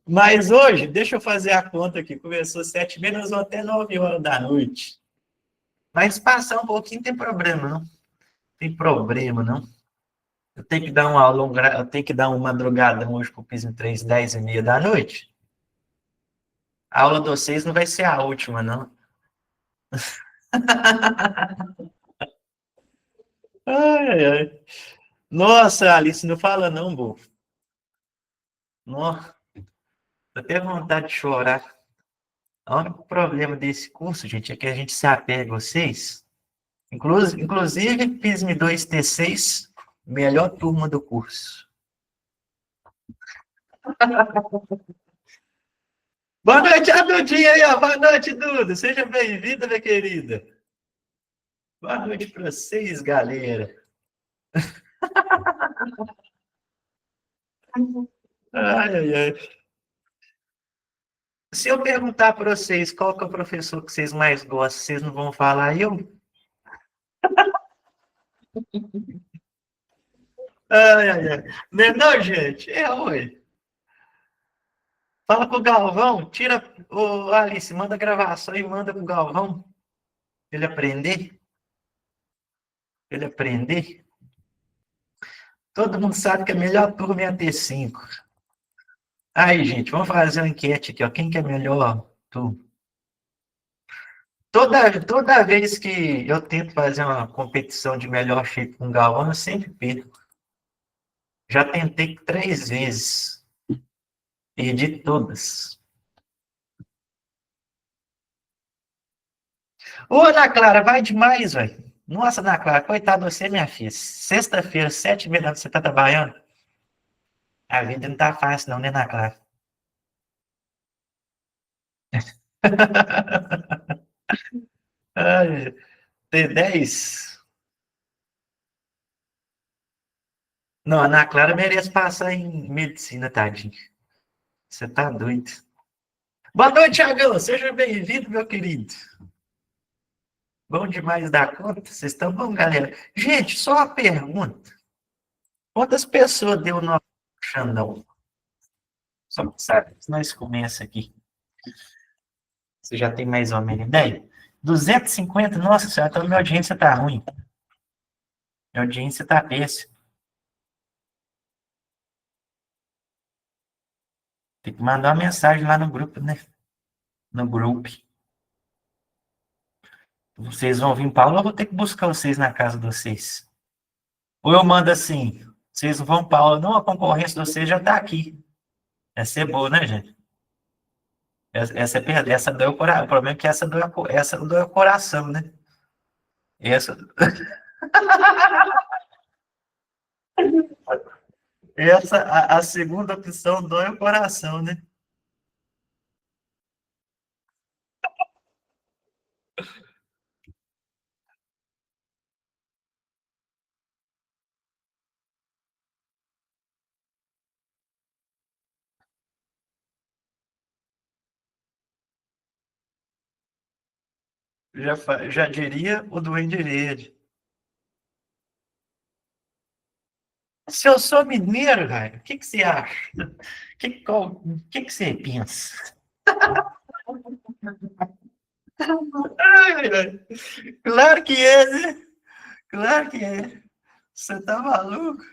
Mas hoje, deixa eu fazer a conta aqui. Começou 7h30, nós vamos até 9h da noite. Mas passar um pouquinho não tem problema, não. Tem problema, não. Eu tenho que dar uma aula, eu tenho que dar uma madrugada hoje para o PIS em 3, 10h30 da noite. A aula de vocês não vai ser a última, não. Ai, ai. Nossa, Alice, não fala não, bo. Nossa, dá até vontade de chorar. O único problema desse curso, gente, é que a gente se apega a vocês. Inclusive, PISM 2T6, melhor turma do curso. Boa noite, a Dudinha aí, ó. Boa noite, Duda. Seja bem-vinda, minha querida. Boa noite para vocês, galera. Ai, ai, ai. Se eu perguntar para vocês qual que é o professor que vocês mais gostam, vocês não vão falar eu? Ai, ai, ai. Não, é não, gente? É, oi. Fala com o Galvão, tira o Alice, manda a gravação e manda pro Galvão. Ele aprender. Ele aprender. Todo mundo sabe que a melhor turma é a T5. Aí, gente, vamos fazer uma enquete aqui, ó. Quem que é melhor turma? Toda vez que eu tento fazer uma competição de melhor shape com o Galvão, eu sempre perco. Já tentei 3 vezes. Perdi todas. Ô, Ana Clara, vai demais, velho. Nossa, Ana Clara, coitado de você, minha filha. Sexta-feira, 7h30, você tá trabalhando? A vida não tá fácil, não, né, Ana Clara? Ai, T10. Não, a Ana Clara merece passar em medicina, tadinho. Você tá doido. Boa noite, Thiagão. Seja bem-vindo, meu querido. Bom demais da conta. Vocês estão bom, galera? Gente, só uma pergunta. Quantas pessoas deu no Xandão? Só para saber. Nós começa aqui. Você já tem mais ou menos ideia? 250? Nossa senhora, então minha audiência tá ruim. Minha audiência tá péssima. Tem que mandar uma mensagem lá no grupo, né? No grupo. Vocês vão vir para aula, eu vou ter que buscar vocês na casa de vocês. Ou eu mando assim, vocês vão para aula, não, a concorrência de vocês já está aqui. Essa é boa, né, gente? Essa dói o coração. O problema é que essa dói o coração, né? Essa, a segunda opção dói o coração, né? Já diria o Duende Verde. Se eu sou mineiro, velho, o que você acha? O que você pensa? Ai, ai. Claro que é, né? Claro que é. Você tá maluco?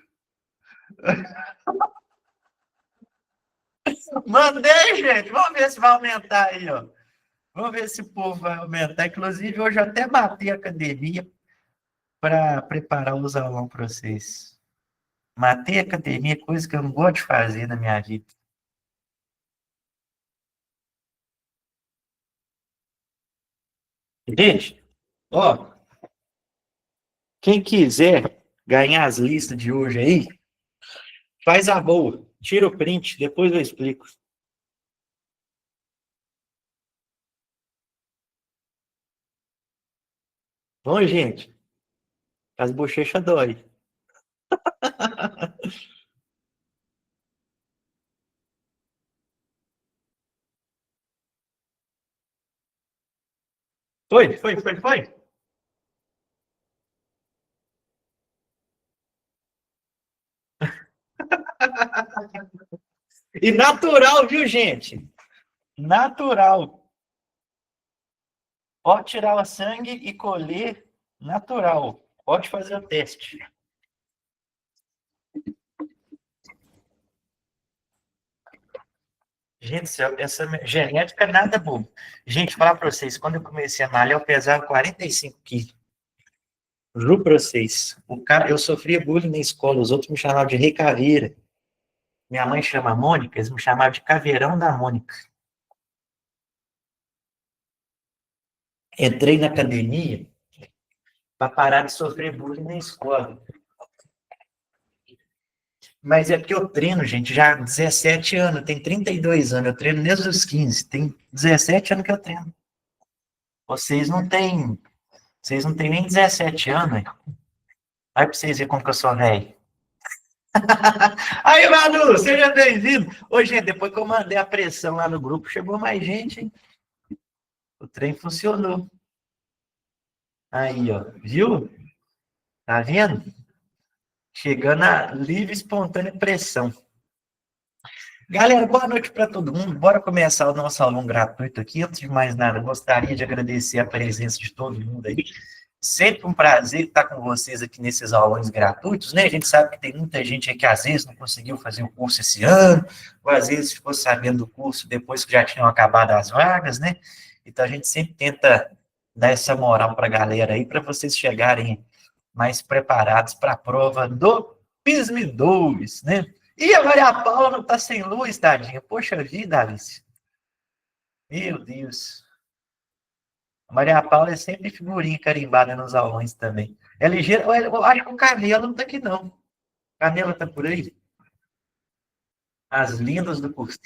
Mandei, gente. Vamos ver se vai aumentar aí, ó. Vamos ver se o povo vai aumentar. Inclusive, hoje eu até matei a academia para preparar os aulão para vocês. Matei a academia, coisa que eu não gosto de fazer na minha vida. Gente, ó, quem quiser ganhar as listas de hoje aí, faz a boa. Tira o print, depois eu explico. Bom, gente, as bochechas dói. Foi. E natural, viu, gente? Natural. Pode tirar o sangue e colher natural. Pode fazer o teste. Gente, essa genética é nada bom. Gente, falar para vocês, quando eu comecei a malhar, eu pesava 45 quilos. Juro para vocês. Eu sofria bullying na escola, os outros me chamavam de Rei Caveira. Minha mãe chama Mônica, eles me chamavam de Caveirão da Mônica. Entrei na academia para parar de sofrer bullying na escola. Mas é porque eu treino, gente, já há 17 anos, tem 32 anos, eu treino desde os 15, tem 17 anos que eu treino. Vocês não têm nem 17 anos, hein? Vai pra vocês verem como que eu sou velho. Aí, Manu, seja bem-vindo. Ô, gente, depois que eu mandei a pressão lá no grupo, chegou mais gente, hein? O trem funcionou. Aí, ó, viu? Tá vendo? Chegando a livre e espontânea pressão. Galera, boa noite para todo mundo. Bora começar o nosso aulão gratuito aqui. Antes de mais nada, gostaria de agradecer a presença de todo mundo aí. Sempre um prazer estar com vocês aqui nesses aulões gratuitos, né? A gente sabe que tem muita gente aí que às vezes não conseguiu fazer o curso esse ano, ou às vezes ficou sabendo do curso depois que já tinham acabado as vagas, né? Então a gente sempre tenta dar essa moral para a galera aí, para vocês chegarem mais preparados para a prova do PISM 2, né? E a Maria Paula não está sem luz, tadinha. Poxa vida, Alice. Meu Deus. A Maria Paula é sempre figurinha carimbada nos aulões também. É ligeira. Eu acho que o Canela não está aqui, não. Canela está por aí? As lindas do curso.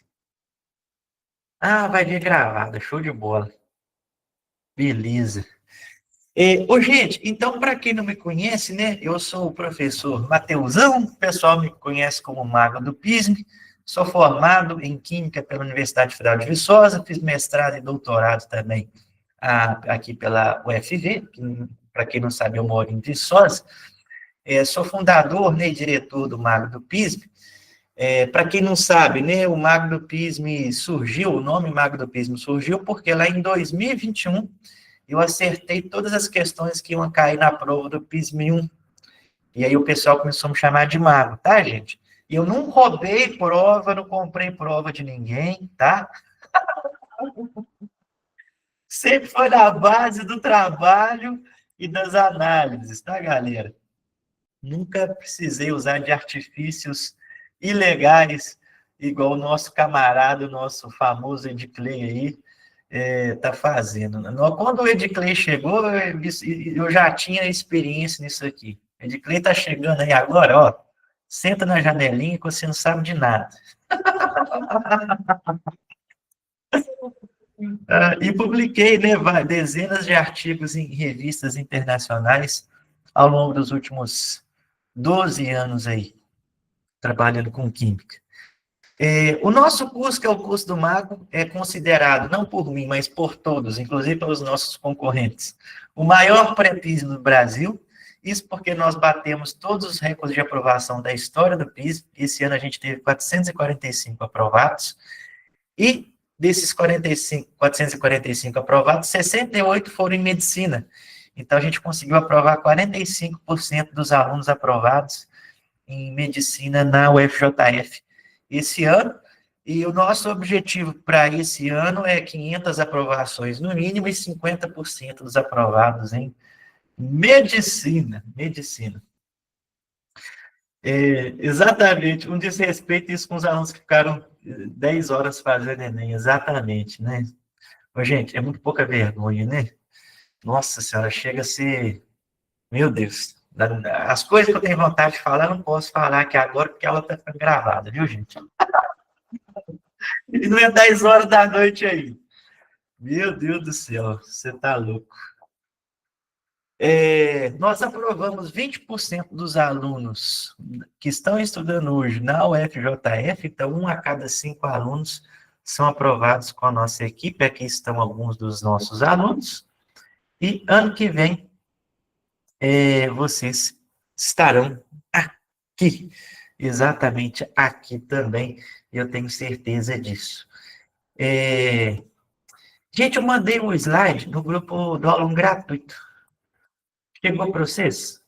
Ah, vai vir gravada. Show de bola. Beleza. Ô, gente, então, para quem não me conhece, né, eu sou o professor Mateusão, o pessoal me conhece como Mago do PISM, sou formado em Química pela Universidade Federal de Viçosa, fiz mestrado e doutorado também aqui pela UFV, para quem não sabe, eu moro em Viçosa, sou fundador, né, e diretor do Mago do PISM. Para quem não sabe, né, o Mago do PISM surgiu, o nome Mago do PISM surgiu porque lá em 2021 eu acertei todas as questões que iam cair na prova do PISM 1. E aí o pessoal começou a me chamar de mago, tá, gente? E eu não roubei prova, não comprei prova de ninguém, tá? Sempre foi na base do trabalho e das análises, tá, galera? Nunca precisei usar de artifícios ilegais, igual o nosso camarada, o nosso famoso Edclay aí, tá fazendo. Quando o Edclay chegou, eu já tinha experiência nisso aqui. O Edclay tá chegando aí agora, ó. Senta na janelinha que você não sabe de nada. E publiquei, né, dezenas de artigos em revistas internacionais ao longo dos últimos 12 anos aí, trabalhando com química. O nosso curso, que é o curso do Mago, é considerado, não por mim, mas por todos, inclusive pelos nossos concorrentes, o maior pré-PISM do Brasil. Isso porque nós batemos todos os recordes de aprovação da história do PISM. Esse ano a gente teve 445 aprovados. E desses 445 aprovados, 68 foram em medicina. Então a gente conseguiu aprovar 45% dos alunos aprovados em medicina na UFJF esse ano, e o nosso objetivo para esse ano é 500 aprovações no mínimo e 50% dos aprovados em medicina. Exatamente, um desrespeito isso com os alunos que ficaram 10 horas fazendo Enem, exatamente, né? Ô, gente, é muito pouca vergonha, né? Nossa senhora, chega a ser... Meu Deus, as coisas que eu tenho vontade de falar, eu não posso falar aqui agora, porque ela está ficando gravada, viu, gente? E não é 10 horas da noite aí. Meu Deus do céu, você tá louco. Nós aprovamos 20% dos alunos que estão estudando hoje na UFJF, então 1 a cada 5 alunos são aprovados com a nossa equipe. Aqui estão alguns dos nossos alunos. E ano que vem, vocês estarão aqui. Exatamente aqui também, eu tenho certeza disso. É, gente, eu mandei um slide no grupo do aluno gratuito. Chegou para vocês?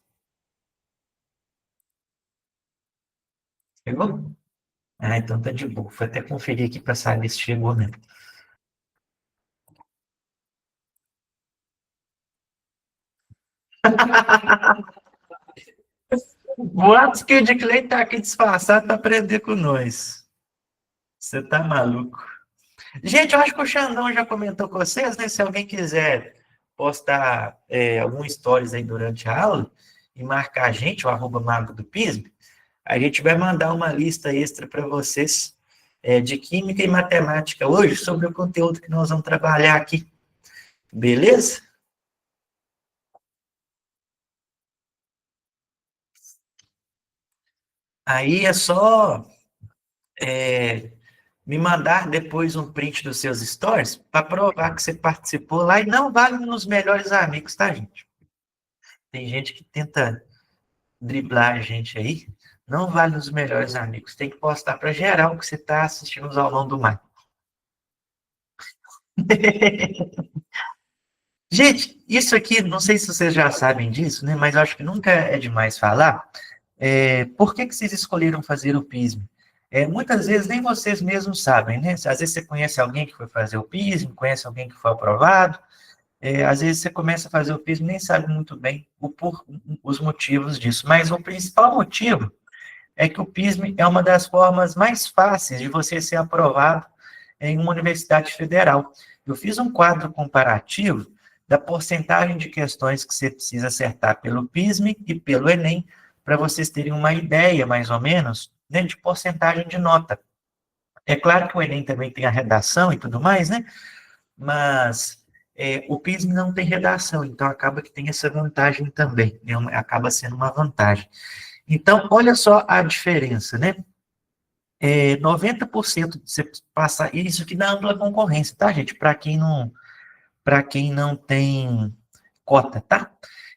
Chegou? Ah, então tá de boa. Vou até conferir aqui para saber se chegou mesmo. Boatos que o de Clay tá aqui disfarçado para aprender com nós. Você tá maluco. Gente, eu acho que o Xandão já comentou com vocês, né? Se alguém quiser postar algum stories aí durante a aula e marcar a gente, o arroba Mago do Pismo, a gente vai mandar uma lista extra para vocês de Química e Matemática hoje sobre o conteúdo que nós vamos trabalhar aqui. Beleza? Aí é só me mandar depois um print dos seus stories para provar que você participou lá e não vale nos melhores amigos, tá, gente? Tem gente que tenta driblar a gente aí, não vale nos melhores amigos. Tem que postar para geral que você está assistindo os aulão do mar. Gente, isso aqui, não sei se vocês já sabem disso, né? Mas eu acho que nunca é demais falar. Por que vocês escolheram fazer o PISM? Muitas vezes nem vocês mesmos sabem, né? Às vezes você conhece alguém que foi fazer o PISM, conhece alguém que foi aprovado. Às vezes você começa a fazer o PISM e nem sabe muito bem os motivos disso. Mas o principal motivo é que o PISM é uma das formas mais fáceis de você ser aprovado em uma universidade federal. Eu fiz um quadro comparativo da porcentagem de questões que você precisa acertar pelo PISM e pelo Enem, para vocês terem uma ideia, mais ou menos, né, de porcentagem de nota. É claro que o Enem também tem a redação e tudo mais, né? Mas o PISM não tem redação, então acaba que tem essa vantagem também, né? Acaba sendo uma vantagem. Então, olha só a diferença, né? 90% de você passar, isso aqui dá ampla concorrência, tá, gente? Para quem não tem cota, tá?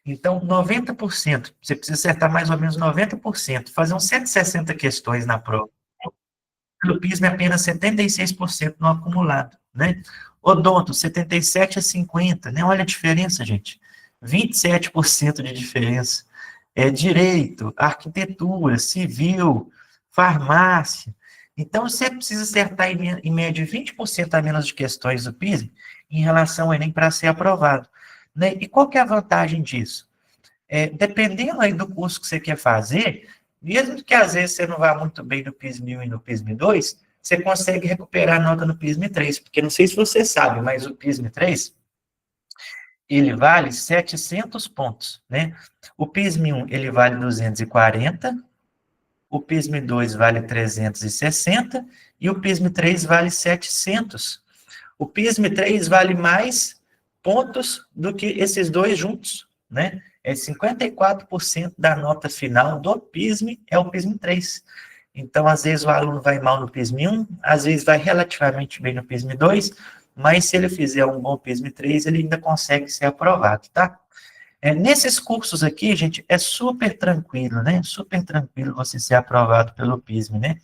Então, 90%, você precisa acertar mais ou menos 90%, fazer uns 160 questões na prova. O PISM é apenas 76% no acumulado, né? Odonto, 77 a 50, né? Olha a diferença, gente. 27% de diferença. Direito, arquitetura, civil, farmácia. Então, você precisa acertar em média 20% a menos de questões do PISM em relação ao Enem para ser aprovado. Né? E qual que é a vantagem disso? Dependendo aí do curso que você quer fazer, mesmo que às vezes você não vá muito bem no PISM 1 e no PISM 2, você consegue recuperar a nota no PISM 3, porque não sei se você sabe, mas o PISM 3, ele vale 700 pontos, né? O PISM 1, ele vale 240, o PISM 2 vale 360 e o PISM 3 vale 700. O PISM 3 vale mais pontos do que esses dois juntos, né? 54% da nota final do PISM é o PISM 3. Então, às vezes o aluno vai mal no PISM 1, às vezes vai relativamente bem no PISM 2, mas se ele fizer um bom PISM 3, ele ainda consegue ser aprovado, tá? Nesses cursos aqui, gente, é super tranquilo, né? Super tranquilo você ser aprovado pelo PISM, né?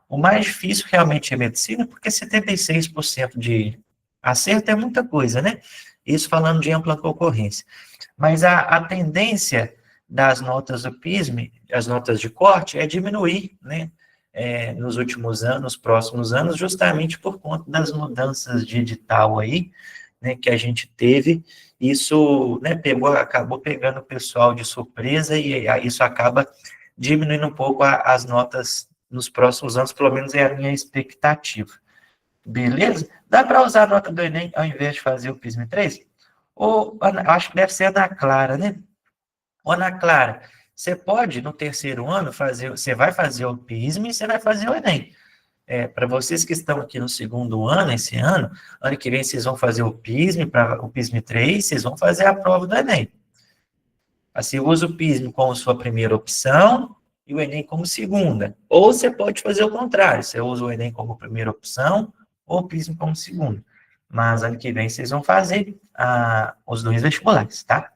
O mais difícil realmente é medicina, porque 76% de acerto é muita coisa, né? Isso falando de ampla concorrência. Mas a tendência das notas do PISM, as notas de corte, é diminuir, né? Nos últimos anos, nos próximos anos, justamente por conta das mudanças de edital aí, né, que a gente teve, isso, né, acabou pegando o pessoal de surpresa e isso acaba diminuindo um pouco as notas nos próximos anos, pelo menos é a minha expectativa. Beleza? Dá para usar a nota do Enem ao invés de fazer o PISM 3? Ou, acho que deve ser a Ana Clara, né? Ô, Ana Clara, você pode, no terceiro ano, você vai fazer o PISM e você vai fazer o Enem. Para vocês que estão aqui no segundo ano, esse ano que vem vocês vão fazer o PISM, para o PISM 3, vocês vão fazer a prova do Enem. Assim, usa o PISM como sua primeira opção e o Enem como segunda. Ou você pode fazer o contrário, você usa o Enem como primeira opção ou o PISM como segunda. Mas ano que vem vocês vão fazer os dois vestibulares, tá?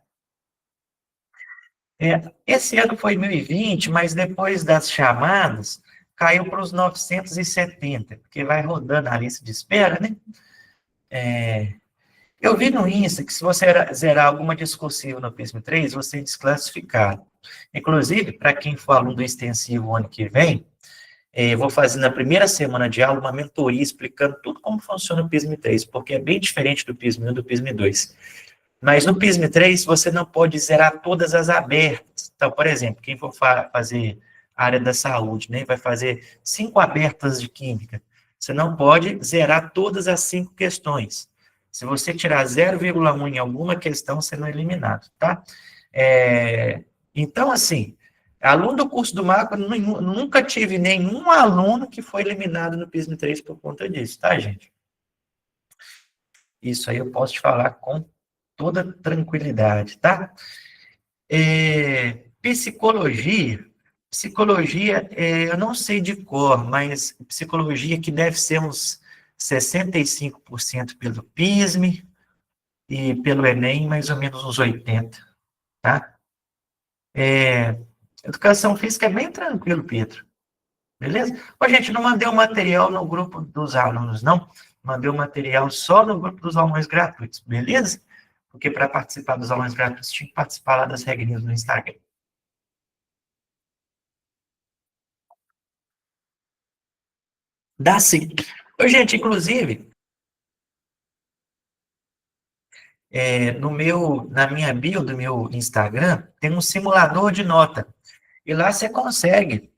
Esse ano foi 1020, mas depois das chamadas, caiu para os 970, porque vai rodando a lista de espera, né? Eu vi no Insta que se você zerar alguma discursiva no PISM-3, você é desclassificado. Inclusive, para quem for aluno do extensivo o ano que vem, eu vou fazer na primeira semana de aula uma mentoria explicando tudo como funciona o PISM-3, porque é bem diferente do PISM-1 e do PISM-2. Mas no PISM-3, você não pode zerar todas as abertas. Então, por exemplo, quem for fazer área da saúde, né, vai fazer 5 abertas de química. Você não pode zerar todas as 5 questões. Se você tirar 0,1 em alguma questão, você não é eliminado, tá? Então, assim, aluno do curso do macro, nunca tive nenhum aluno que foi eliminado no PISM-3 por conta disso, tá, gente? Isso aí eu posso te falar com toda tranquilidade, tá? Psicologia, eu não sei de cor, mas psicologia que deve ser uns 65% pelo PISM e pelo Enem, mais ou menos uns 80%, tá? Educação física é bem tranquilo, Pedro, beleza? Ô, gente, não mandei o material no grupo dos alunos, não. Mandei o material só no grupo dos alunos gratuitos, beleza? Porque para participar dos alunos gratuitos, tinha que participar lá das regrinhas no Instagram. Dá sim. Ô, gente, inclusive, na minha bio do meu Instagram, tem um simulador de nota. E lá você consegue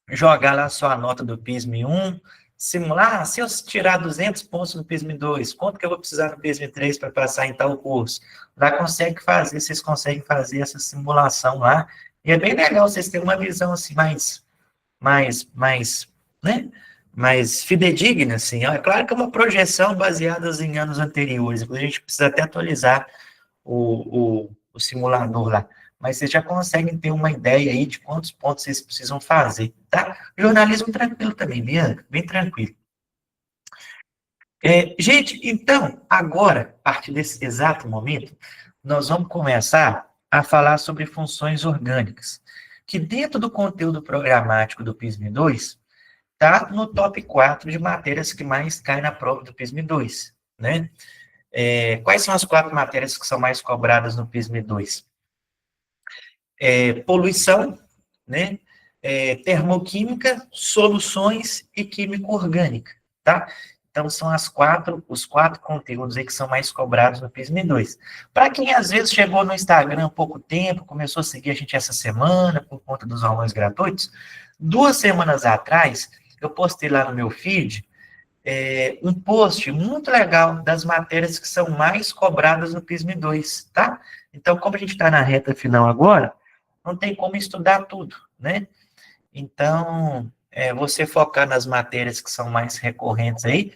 jogar lá sua nota do PISM 1, simular, se eu tirar 200 pontos no PISM 2, quanto que eu vou precisar no PISM 3 para passar em tal curso? Lá vocês conseguem fazer essa simulação lá. E é bem legal, vocês terem uma visão assim mais, né? Mais fidedigna, assim. É claro que é uma projeção baseada em anos anteriores, a gente precisa até atualizar o simulador lá. Mas vocês já conseguem ter uma ideia aí de quantos pontos vocês precisam fazer, tá? Jornalismo tranquilo também, Bianca, bem tranquilo. Gente, então, agora, a partir desse exato momento, nós vamos começar a falar sobre funções orgânicas, que dentro do conteúdo programático do PISM 2, está no top 4 de matérias que mais caem na prova do PISM 2, né? Quais são as 4 matérias que são mais cobradas no PISM 2? Poluição, né? Termoquímica, soluções e química orgânica, tá? Então, são os 4 conteúdos aí que são mais cobrados no PISM 2. Para quem, às vezes, chegou no Instagram há pouco tempo, começou a seguir a gente essa semana, por conta dos aulões gratuitos, 2 semanas atrás, eu postei lá no meu feed um post muito legal das matérias que são mais cobradas no PISM 2, tá? Então, como a gente está na reta final agora, não tem como estudar tudo, né? Então, você focar nas matérias que são mais recorrentes aí,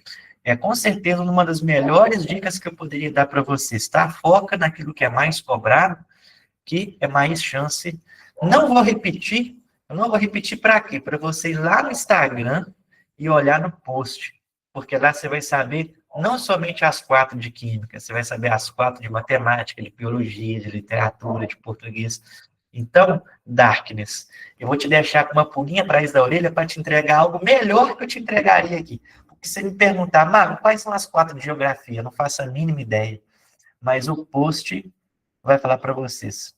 com certeza uma das melhores dicas que eu poderia dar para vocês, tá? Foca naquilo que é mais cobrado, que é mais chance. Eu não vou repetir para quê? Para você ir lá no Instagram e olhar no post, porque lá você vai saber não somente as 4 de química, você vai saber as 4 de matemática, de biologia, de literatura, de português. Então, Darkness, eu vou te deixar com uma pulguinha atrás da orelha para te entregar algo melhor que eu te entregaria aqui. Porque se você me perguntar, Mago, quais são as 4 de geografia? Eu não faço a mínima ideia. Mas o post vai falar para vocês.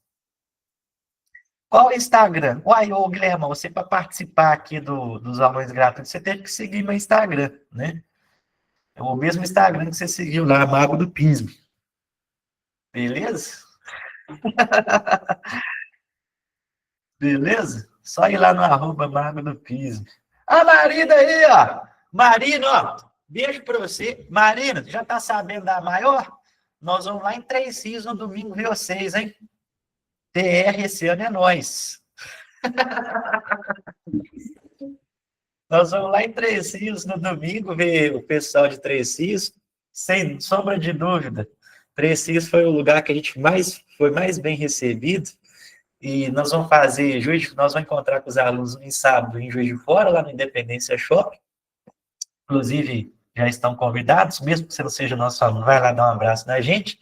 Qual é o Instagram? Uai, ô Guilherme, você para participar aqui dos alunos gratuitos, você teve que seguir meu Instagram, né? É o mesmo Instagram que você seguiu lá, Mago do Pismo. Beleza? Beleza? Só ir lá no @Mago do Pismo. A Marina aí, ó. Marina, ó. Beijo para você. Marina, já tá sabendo da maior? Nós vamos lá em Três Rios no domingo ver vocês, hein? TR esse ano é nós. Nós vamos lá em Três Rios no domingo ver o pessoal de Três Rios, sem sombra de dúvida. Três Rios foi o lugar que a gente foi mais bem recebido. E nós vamos nós vamos encontrar com os alunos em sábado em Juiz de Fora, lá no Independência Shopping. Inclusive, já estão convidados, mesmo que você não seja nosso aluno, vai lá dar um abraço na gente.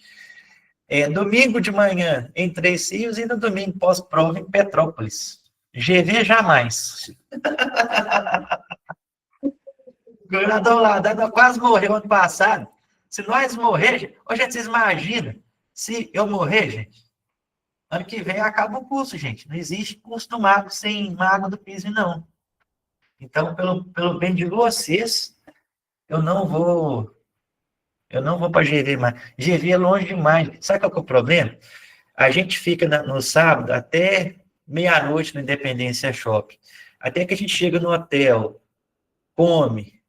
Domingo de manhã em Três Rios e no domingo pós-prova em Petrópolis. GV jamais. O governador Ladada quase morreu ano passado. Se nós morrer, gente, ô, gente, vocês imaginam se eu morrer, gente? Ano que vem acaba o curso, gente. Não existe curso do mago sem mago do piso, não. Então, pelo bem de vocês, eu não vou para GV mais. GV é longe demais. Sabe qual que é o problema? A gente fica no sábado até meia-noite no Independência Shopping. Até que a gente chega no hotel, come,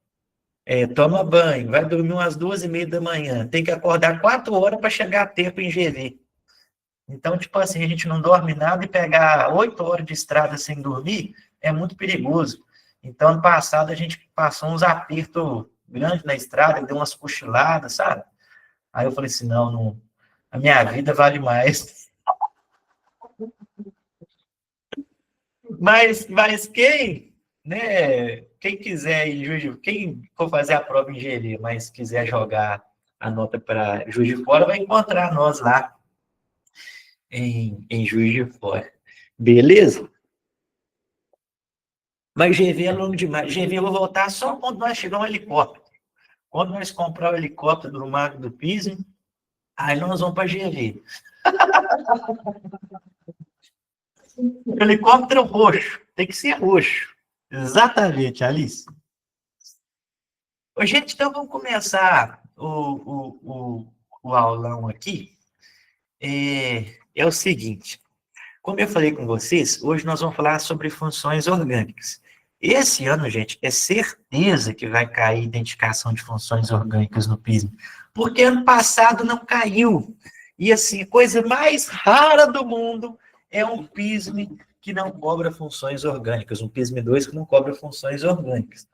toma banho, vai dormir umas 2h30 da manhã. Tem que acordar 4 horas para chegar a tempo em GV. Então, tipo assim, a gente não dorme nada e pegar 8 horas de estrada sem dormir é muito perigoso. Então, ano passado, a gente passou uns apertos grandes na estrada, deu umas cochiladas, sabe? Aí eu falei assim, não, a minha vida vale mais. Mas quem, né, quem quiser ir em Juiz de, quem for fazer a prova em engenharia, mas quiser jogar a nota para Juiz de Fora, vai encontrar nós lá em Juiz de Fora. Beleza? Mas GV é longo demais. GV eu vou voltar só quando nós chegar um helicóptero. Quando nós comprar o helicóptero do Mago do Piso, aí nós vamos para GV. Helicóptero roxo. Tem que ser roxo. Exatamente, Alice. Ô, gente, então vamos começar o aulão aqui. É o seguinte. Como eu falei com vocês, hoje nós vamos falar sobre funções orgânicas. Esse ano, gente, é certeza que vai cair identificação de funções orgânicas no PISM, porque ano passado não caiu. E assim, a coisa mais rara do mundo é um PISM que não cobra funções orgânicas, um PISM 2 que não cobra funções orgânicas.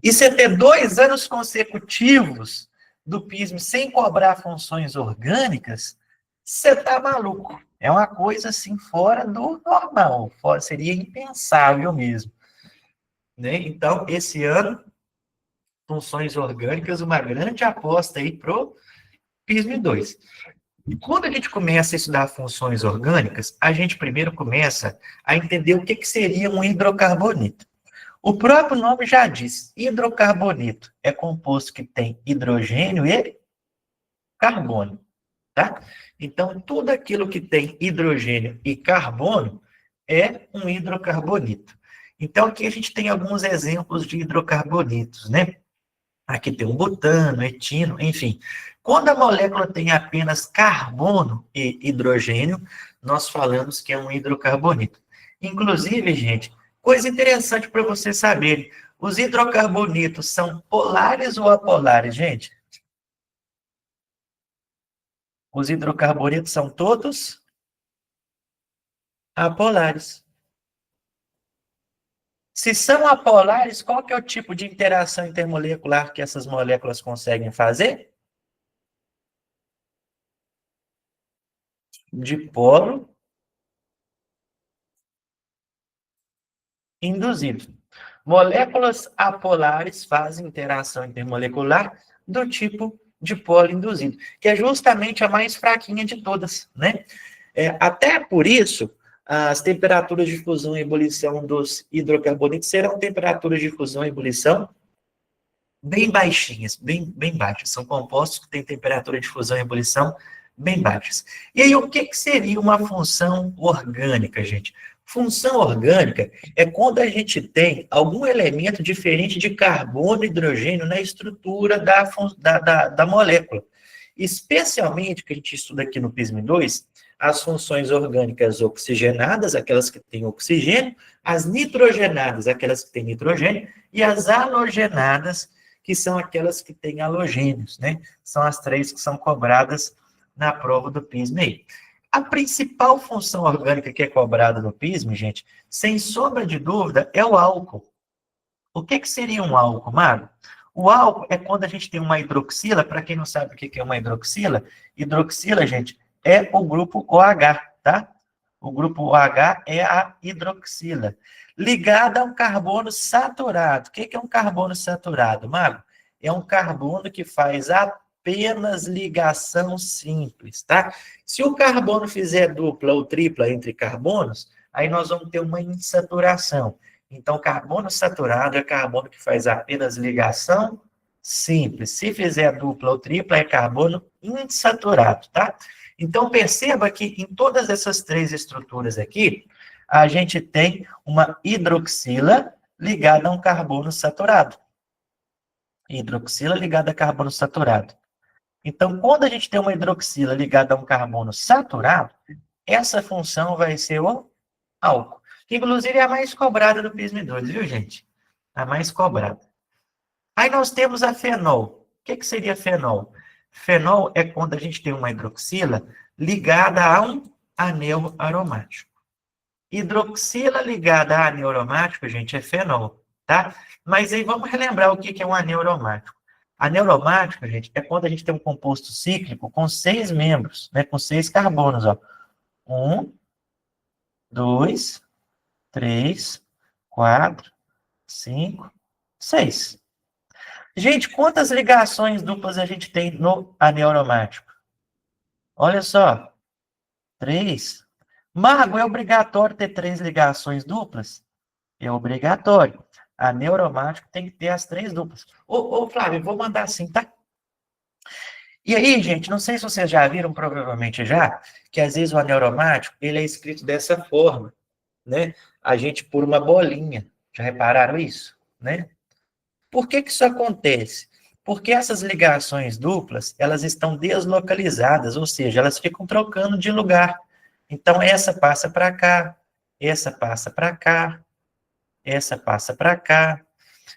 E você ter 2 anos consecutivos do PISM sem cobrar funções orgânicas, você tá maluco. É uma coisa assim fora do normal, seria impensável mesmo. Né? Então, esse ano, funções orgânicas, uma grande aposta aí pro PISM 2. E quando a gente começa a estudar funções orgânicas, a gente primeiro começa a entender o que seria um hidrocarboneto. O próprio nome já diz, hidrocarboneto é composto que tem hidrogênio e carbono, tá? Então, tudo aquilo que tem hidrogênio e carbono é um hidrocarboneto. Então, aqui a gente tem alguns exemplos de hidrocarbonetos, né? Aqui tem o butano, etino, enfim. Quando a molécula tem apenas carbono e hidrogênio, nós falamos que é um hidrocarboneto. Inclusive, gente, coisa interessante para vocês saberem, os hidrocarbonetos são polares ou apolares, gente? Os hidrocarbonetos são todos apolares. Se são apolares, qual que é o tipo de interação intermolecular que essas moléculas conseguem fazer? Dipolo induzido. Moléculas apolares fazem interação intermolecular do tipo dipolo induzido, que é justamente a mais fraquinha de todas, né? Até por isso, as temperaturas de fusão e ebulição dos hidrocarbonetos serão temperaturas de fusão e ebulição bem baixinhas, bem baixas. São compostos que têm temperatura de fusão e ebulição bem baixas. E aí, o que seria uma função orgânica, gente? Função orgânica é quando a gente tem algum elemento diferente de carbono e hidrogênio na estrutura da molécula. Especialmente, que a gente estuda aqui no PISM-2, as funções orgânicas oxigenadas, aquelas que têm oxigênio, as nitrogenadas, aquelas que têm nitrogênio, e as halogenadas, que são aquelas que têm halogênios, né? São as 3 que são cobradas na prova do PISM aí. A principal função orgânica que é cobrada no PISM, gente, sem sombra de dúvida, é o álcool. O que seria um álcool, Mário? O álcool é quando a gente tem uma hidroxila, para quem não sabe o que é uma hidroxila, gente, é o grupo OH, tá? O grupo OH é a hidroxila, ligada a um carbono saturado. O que é um carbono saturado, Mário? É um carbono que faz a apenas ligação simples, tá? Se o carbono fizer dupla ou tripla entre carbonos, aí nós vamos ter uma insaturação. Então, carbono saturado é carbono que faz apenas ligação simples. Se fizer dupla ou tripla, é carbono insaturado, tá? Então, perceba que em todas essas três estruturas aqui, a gente tem uma hidroxila ligada a um carbono saturado. Hidroxila ligada a carbono saturado. Então, quando a gente tem uma hidroxila ligada a um carbono saturado, essa função vai ser o álcool. Que, inclusive, é a mais cobrada do PISM-2, viu, gente? A mais cobrada. Aí nós temos a fenol. O que seria fenol? Fenol é quando a gente tem uma hidroxila ligada a um anel aromático. Hidroxila ligada a anel aromático, gente, é fenol, tá? Mas aí vamos relembrar o que é um anel aromático. Anel aromático, gente, é quando a gente tem um composto cíclico com 6 membros, né? Com 6 carbonos, ó. 1, 2, 3, 4, 5, 6. Gente, quantas ligações duplas a gente tem no anel aromático? Olha só, 3. Mago, é obrigatório ter 3 ligações duplas? É obrigatório. Anel aromático tem que ter as 3 duplas. Ô, Flávio, vou mandar assim, tá? E aí, gente, não sei se vocês já viram, provavelmente já, que às vezes o anel aromático, ele é escrito dessa forma, né? A gente por uma bolinha. Já repararam isso? Né? Por que isso acontece? Porque essas ligações duplas, elas estão deslocalizadas, ou seja, elas ficam trocando de lugar. Então, essa passa para cá, essa passa para cá, essa passa para cá,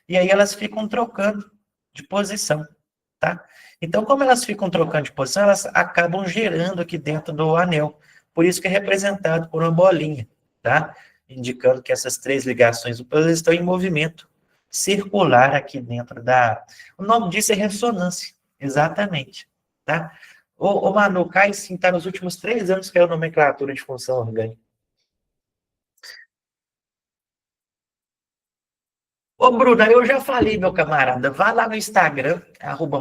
e aí elas ficam trocando de posição, tá? Então, como elas ficam trocando de posição, elas acabam gerando aqui dentro do anel. Por isso que é representado por uma bolinha, tá? Indicando que essas 3 ligações duplas estão em movimento circular aqui dentro da... O nome disso é ressonância, exatamente, tá? O Manu, cai sim, tá nos últimos 3 anos que é a nomenclatura de função orgânica. Ô, Bruna, eu já falei, meu camarada, vá lá no Instagram,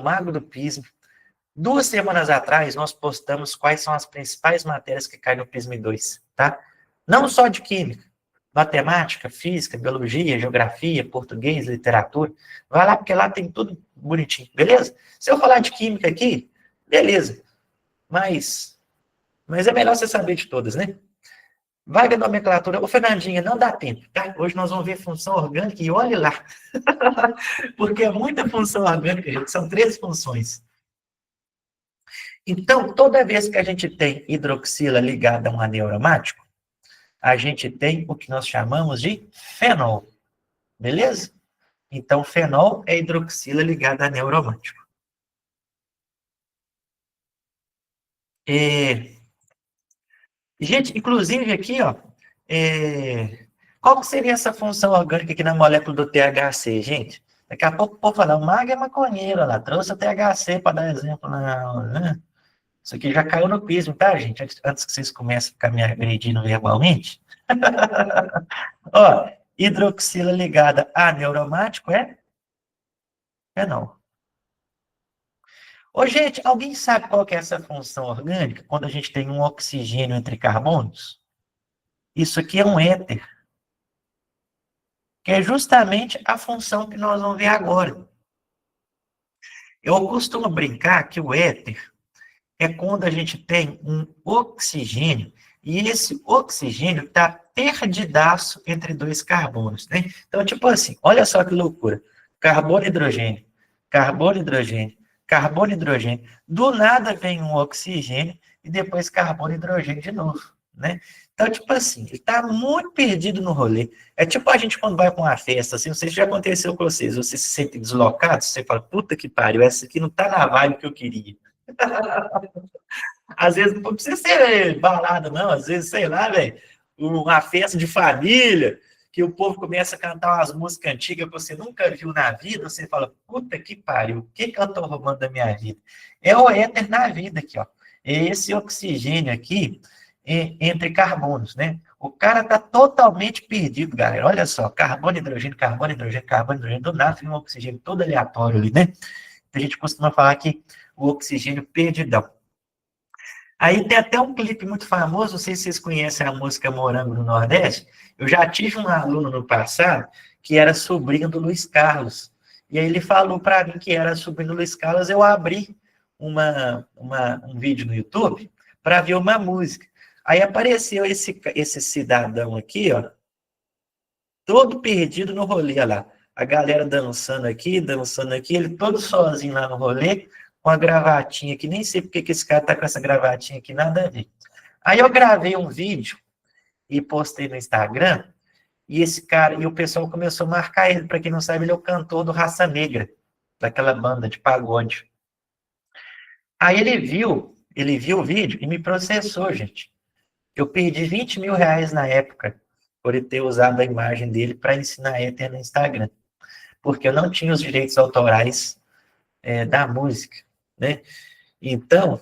@mago do Pismo. 2 semanas atrás, nós postamos quais são as principais matérias que caem no PISM-2, tá? Não só de química, matemática, física, biologia, geografia, português, literatura. Vai lá, porque lá tem tudo bonitinho, beleza? Se eu falar de química aqui, beleza. Mas é melhor você saber de todas, né? Vai ver nomenclatura. Ô, Fernandinha, não dá tempo, tá? Hoje nós vamos ver função orgânica e olhe lá. Porque é muita função orgânica, gente. São 3 funções. Então, toda vez que a gente tem hidroxila ligada a um anel aromático, a gente tem o que nós chamamos de fenol. Beleza? Então, fenol é hidroxila ligada a anel aromático. Gente, inclusive aqui, ó, qual que seria essa função orgânica aqui na molécula do THC, gente? Daqui a pouco o povo fala, o Mago é maconheiro, lá, trouxe o THC para dar exemplo na aula, né? Isso aqui já caiu no pismo, tá, gente? Antes que vocês comecem a ficar me agredindo verbalmente. Ó, hidroxila ligada a neuromático é fenol. Ô, gente, alguém sabe qual que é essa função orgânica quando a gente tem um oxigênio entre carbonos? Isso aqui é um éter, que é justamente a função que nós vamos ver agora. Eu costumo brincar que o éter é quando a gente tem um oxigênio, e esse oxigênio está perdidaço entre 2 carbonos, né? Então, tipo assim, olha só que loucura. Carbono, hidrogênio, carbono, hidrogênio, carbono, hidrogênio. Do nada vem um oxigênio e depois carbono, hidrogênio de novo, né? Então, tipo assim, ele está muito perdido no rolê. É tipo a gente quando vai para uma festa, assim, não sei se já aconteceu com vocês, você se sente deslocado, você fala, puta que pariu, essa aqui não está na vibe que eu queria. Às vezes não precisa ser balada, não. Às vezes, sei lá, velho, uma festa de família, que o povo começa a cantar umas músicas antigas que você nunca viu na vida, você fala, puta que pariu, o que eu tô roubando da minha vida? É o éter na vida aqui, ó. É esse oxigênio aqui entre carbonos, né? O cara tá totalmente perdido, galera. Olha só, carbono, hidrogênio, carbono, hidrogênio, carbono, hidrogênio, do nada tem um oxigênio todo aleatório ali, né? A gente costuma falar que o oxigênio perdidão. Aí tem até um clipe muito famoso, não sei se vocês conhecem a música Morango no Nordeste. Eu já tive um aluno no passado que era sobrinho do Luiz Carlos. E aí ele falou para mim que era sobrinho do Luiz Carlos, eu abri um vídeo no YouTube para ver uma música. Aí apareceu esse cidadão aqui, ó, todo perdido no rolê, olha lá. A galera dançando aqui, ele todo sozinho lá no rolê, com a gravatinha aqui, nem sei porque que esse cara tá com essa gravatinha aqui, nada a ver. Aí eu gravei um vídeo e postei no Instagram, e esse cara, e o pessoal começou a marcar ele, para quem não sabe, ele é o cantor do Raça Negra, daquela banda de pagode. Aí ele viu o vídeo e me processou, gente. Eu perdi 20 mil reais na época, por ele ter usado a imagem dele para ensinar éter no Instagram. Porque eu não tinha os direitos autorais da música, né? Então,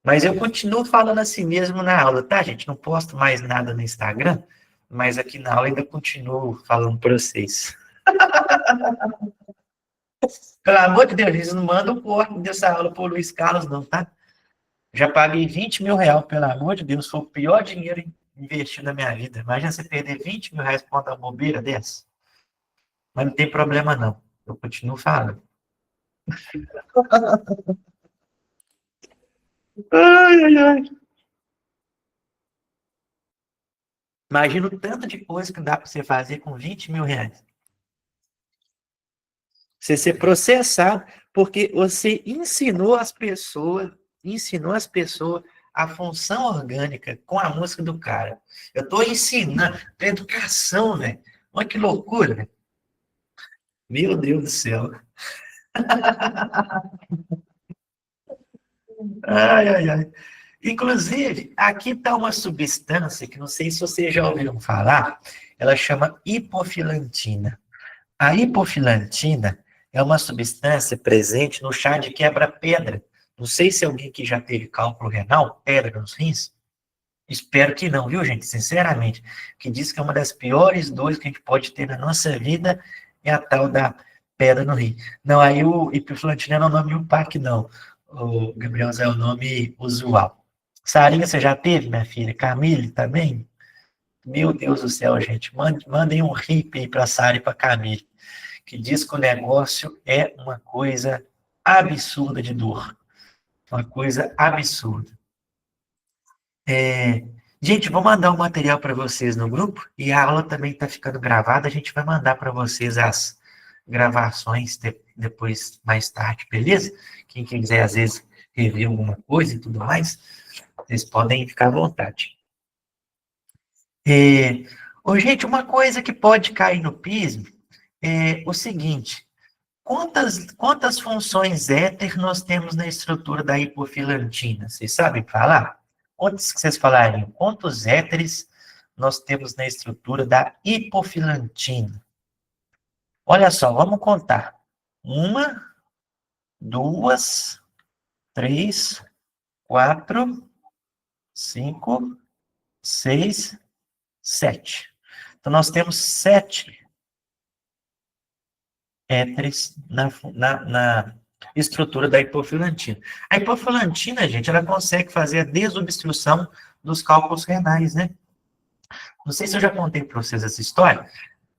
mas eu continuo falando assim mesmo na aula, tá, gente? Não posto mais nada no Instagram, mas aqui na aula ainda continuo falando para vocês. Pelo amor de Deus, eles não mandam o corte dessa aula pro Luiz Carlos, não, tá? Já paguei 20 mil reais, pelo amor de Deus, foi o pior dinheiro investido na minha vida. Imagina você perder 20 mil reais por uma bobeira dessa. Mas não tem problema, não. Eu continuo falando. Ai, ai, ai. Imagina o tanto de coisa que dá para você fazer com 20 mil reais. Você ser processado porque você ensinou as pessoas a função orgânica com a música do cara. Eu estou ensinando para educação, velho. Olha que loucura, né? Meu Deus do céu. Ai, ai, ai. Inclusive, aqui está uma substância que não sei se vocês já ouviram falar, ela chama hipofilantina. A hipofilantina é uma substância presente no chá de quebra-pedra. Não sei se alguém que já teve cálculo renal, pedra nos rins. Espero que não, viu, gente? Sinceramente. Que diz que é uma das piores dores que a gente pode ter na nossa vida é a tal da pedra no rim. Não, aí o hipofilantina não é o nome UPAC, não. O Gabriel é o nome usual. Sarinha, você já teve, minha filha? Camille também? Meu Deus do céu, gente. Mandem um hippie aí para Sara e para Camille, que diz que o negócio é uma coisa absurda de dor. Uma coisa absurda. Gente, vou mandar o material para vocês no grupo e a aula também está ficando gravada. A gente vai mandar para vocês as gravações depois, mais tarde, beleza? Quem quiser, às vezes, rever alguma coisa e tudo mais, vocês podem ficar à vontade. Gente, uma coisa que pode cair no pismo é o seguinte: quantas funções éter nós temos na estrutura da hipofilantina? Vocês sabem falar? Quantos que vocês falariam? Quantos éteres nós temos na estrutura da hipofilantina? Olha só, vamos contar. 1, 2, 3, 4, 5, 6, 7. Então, nós temos 7 éteres na estrutura da hipofilantina. A hipofilantina, gente, ela consegue fazer a desobstrução dos cálculos renais, né? Não sei se eu já contei para vocês essa história,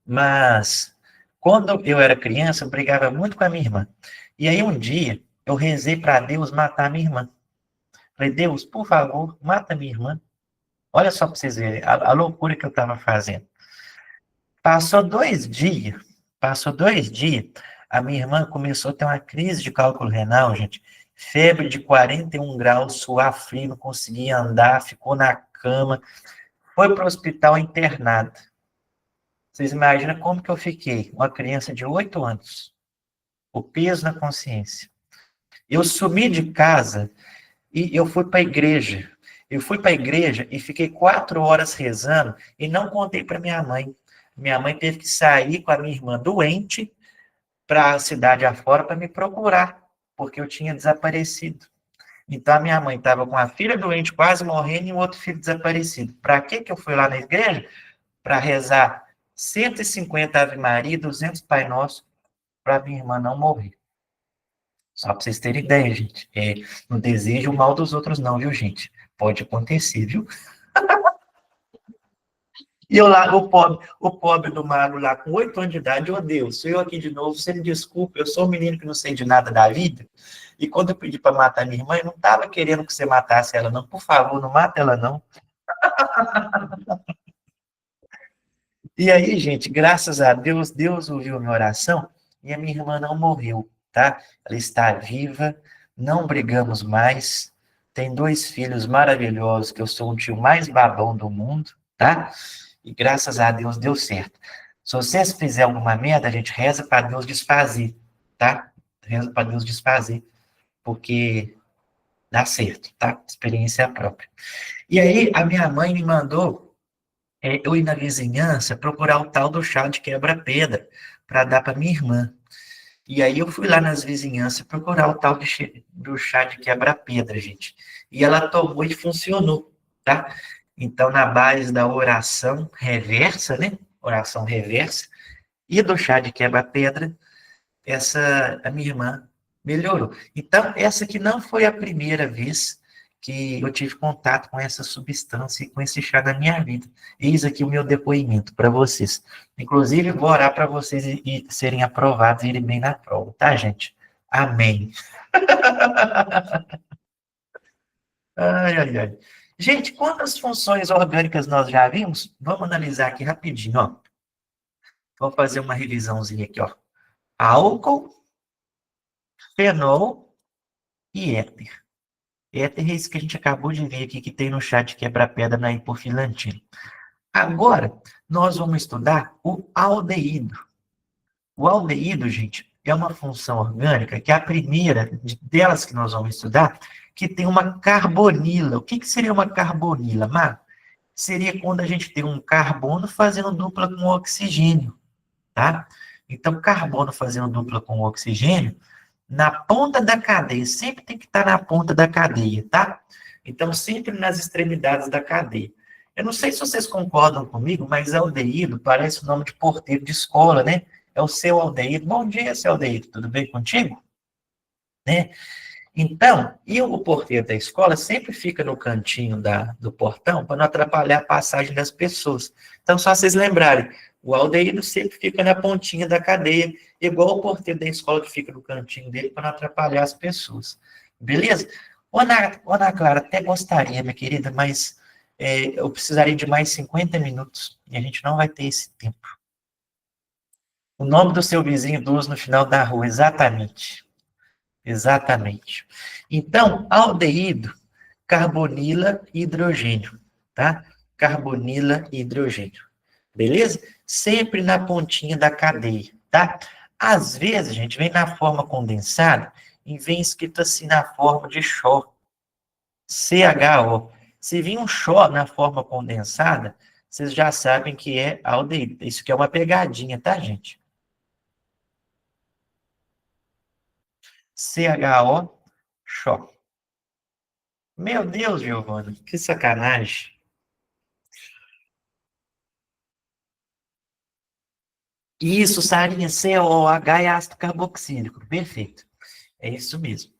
mas quando eu era criança, eu brigava muito com a minha irmã. E aí um dia, eu rezei para Deus matar minha irmã. Falei, Deus, por favor, mata minha irmã. Olha só para vocês verem a loucura que eu estava fazendo. Passou dois dias, a minha irmã começou a ter uma crise de cálculo renal, gente. Febre de 41 graus, suar frio, não conseguia andar, ficou na cama, foi para o hospital internada. Vocês imaginam como que eu fiquei? Uma criança de 8 anos, o peso na consciência. Eu sumi de casa e eu fui para a igreja. Eu fui para a igreja e fiquei 4 horas rezando e não contei para minha mãe. Minha mãe teve que sair com a minha irmã doente para a cidade afora para me procurar, porque eu tinha desaparecido. Então, a minha mãe estava com a filha doente, quase morrendo, e o outro filho desaparecido. Para que eu fui lá na igreja? Para rezar 150 Ave Maria e 200 Pai Nosso para minha irmã não morrer. Só para vocês terem ideia, gente. Não desejo o mal dos outros, não, viu, gente? Pode acontecer, viu? E eu lá, o pobre do mago lá, com 8 anos de idade, ô Deus, sou eu aqui de novo, você me desculpa, eu sou um menino que não sei de nada da vida. E quando eu pedi para matar minha irmã, eu não estava querendo que você matasse ela, não. Por favor, não mata ela, não. E aí, gente, graças a Deus, Deus ouviu a minha oração e a minha irmã não morreu, tá? Ela está viva, não brigamos mais, tem 2 filhos maravilhosos, que eu sou o tio mais babão do mundo, tá? E graças a Deus deu certo. Se vocês fizerem alguma merda, a gente reza para Deus desfazer, tá? Reza para Deus desfazer, porque dá certo, tá? Experiência própria. E aí, a minha mãe me mandou eu ir na vizinhança procurar o tal do chá de quebra-pedra para dar para minha irmã. E aí eu fui lá nas vizinhanças procurar o tal do chá de quebra-pedra, gente. E ela tomou e funcionou, tá? Então, na base da oração reversa, né? Oração reversa, e do chá de quebra-pedra, a minha irmã melhorou. Então, essa aqui não foi a primeira vez que eu tive contato com essa substância e com esse chá na minha vida. Eis aqui o meu depoimento para vocês. Inclusive, vou orar para vocês e serem aprovados e irem bem na prova, tá, gente? Amém. Ai, ai, ai. Gente, quantas funções orgânicas nós já vimos? Vamos analisar aqui rapidinho, ó. Vou fazer uma revisãozinha aqui, ó. Álcool, fenol e éter. Éter é isso que a gente acabou de ver aqui, que tem no chat quebra-pedra na hipofilantina. Agora, nós vamos estudar o aldeído. O aldeído, gente, é uma função orgânica, que é a primeira delas que nós vamos estudar, que tem uma carbonila. O que seria uma carbonila, Mar? Seria quando a gente tem um carbono fazendo dupla com oxigênio, tá? Então, carbono fazendo dupla com oxigênio, na ponta da cadeia, sempre tem que estar na ponta da cadeia, tá? Então, sempre nas extremidades da cadeia. Eu não sei se vocês concordam comigo, mas aldeído parece o nome de porteiro de escola, né? É o seu Aldeído. Bom dia, seu Aldeído, tudo bem contigo? Né? Então, e o porteiro da escola sempre fica no cantinho do portão para não atrapalhar a passagem das pessoas. Então, só vocês lembrarem, o aldeído sempre fica na pontinha da cadeia, igual o porteiro da escola que fica no cantinho dele para não atrapalhar as pessoas. Beleza? Ana Clara, até gostaria, minha querida, mas eu precisaria de mais 50 minutos e a gente não vai ter esse tempo. O nome do seu vizinho do uso no final da rua, exatamente. Exatamente. Então, aldeído, carbonila e hidrogênio, tá? Carbonila e hidrogênio. Beleza? Sempre na pontinha da cadeia, tá? Às vezes, a gente vem na forma condensada e vem escrito assim na forma de Shaw, CHO. Se vir um Shaw na forma condensada, vocês já sabem que é aldeído. Isso aqui é uma pegadinha, tá, gente? CHO, Shaw. Meu Deus, Giovana, que sacanagem. Isso, sarinha, COH é ácido carboxílico. Perfeito. É isso mesmo.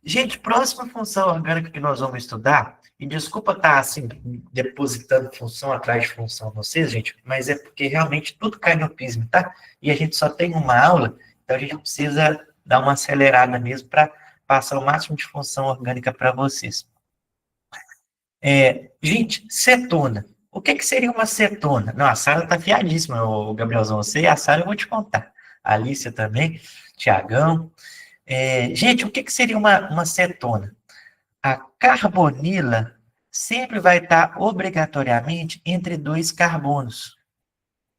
Gente, próxima função orgânica que nós vamos estudar, e desculpa estar assim, depositando função atrás de função vocês, gente, mas é porque realmente tudo cai no pismo, tá? E a gente só tem uma aula, então a gente precisa dar uma acelerada mesmo para passar o máximo de função orgânica para vocês. Gente, cetona. O que seria uma cetona? Não, a Sara tá fiadíssima, o Gabrielzão. Você e a Sara eu vou te contar. A Alicia também, Tiagão. Gente, o que seria uma cetona? A carbonila sempre vai estar obrigatoriamente entre 2 carbonos.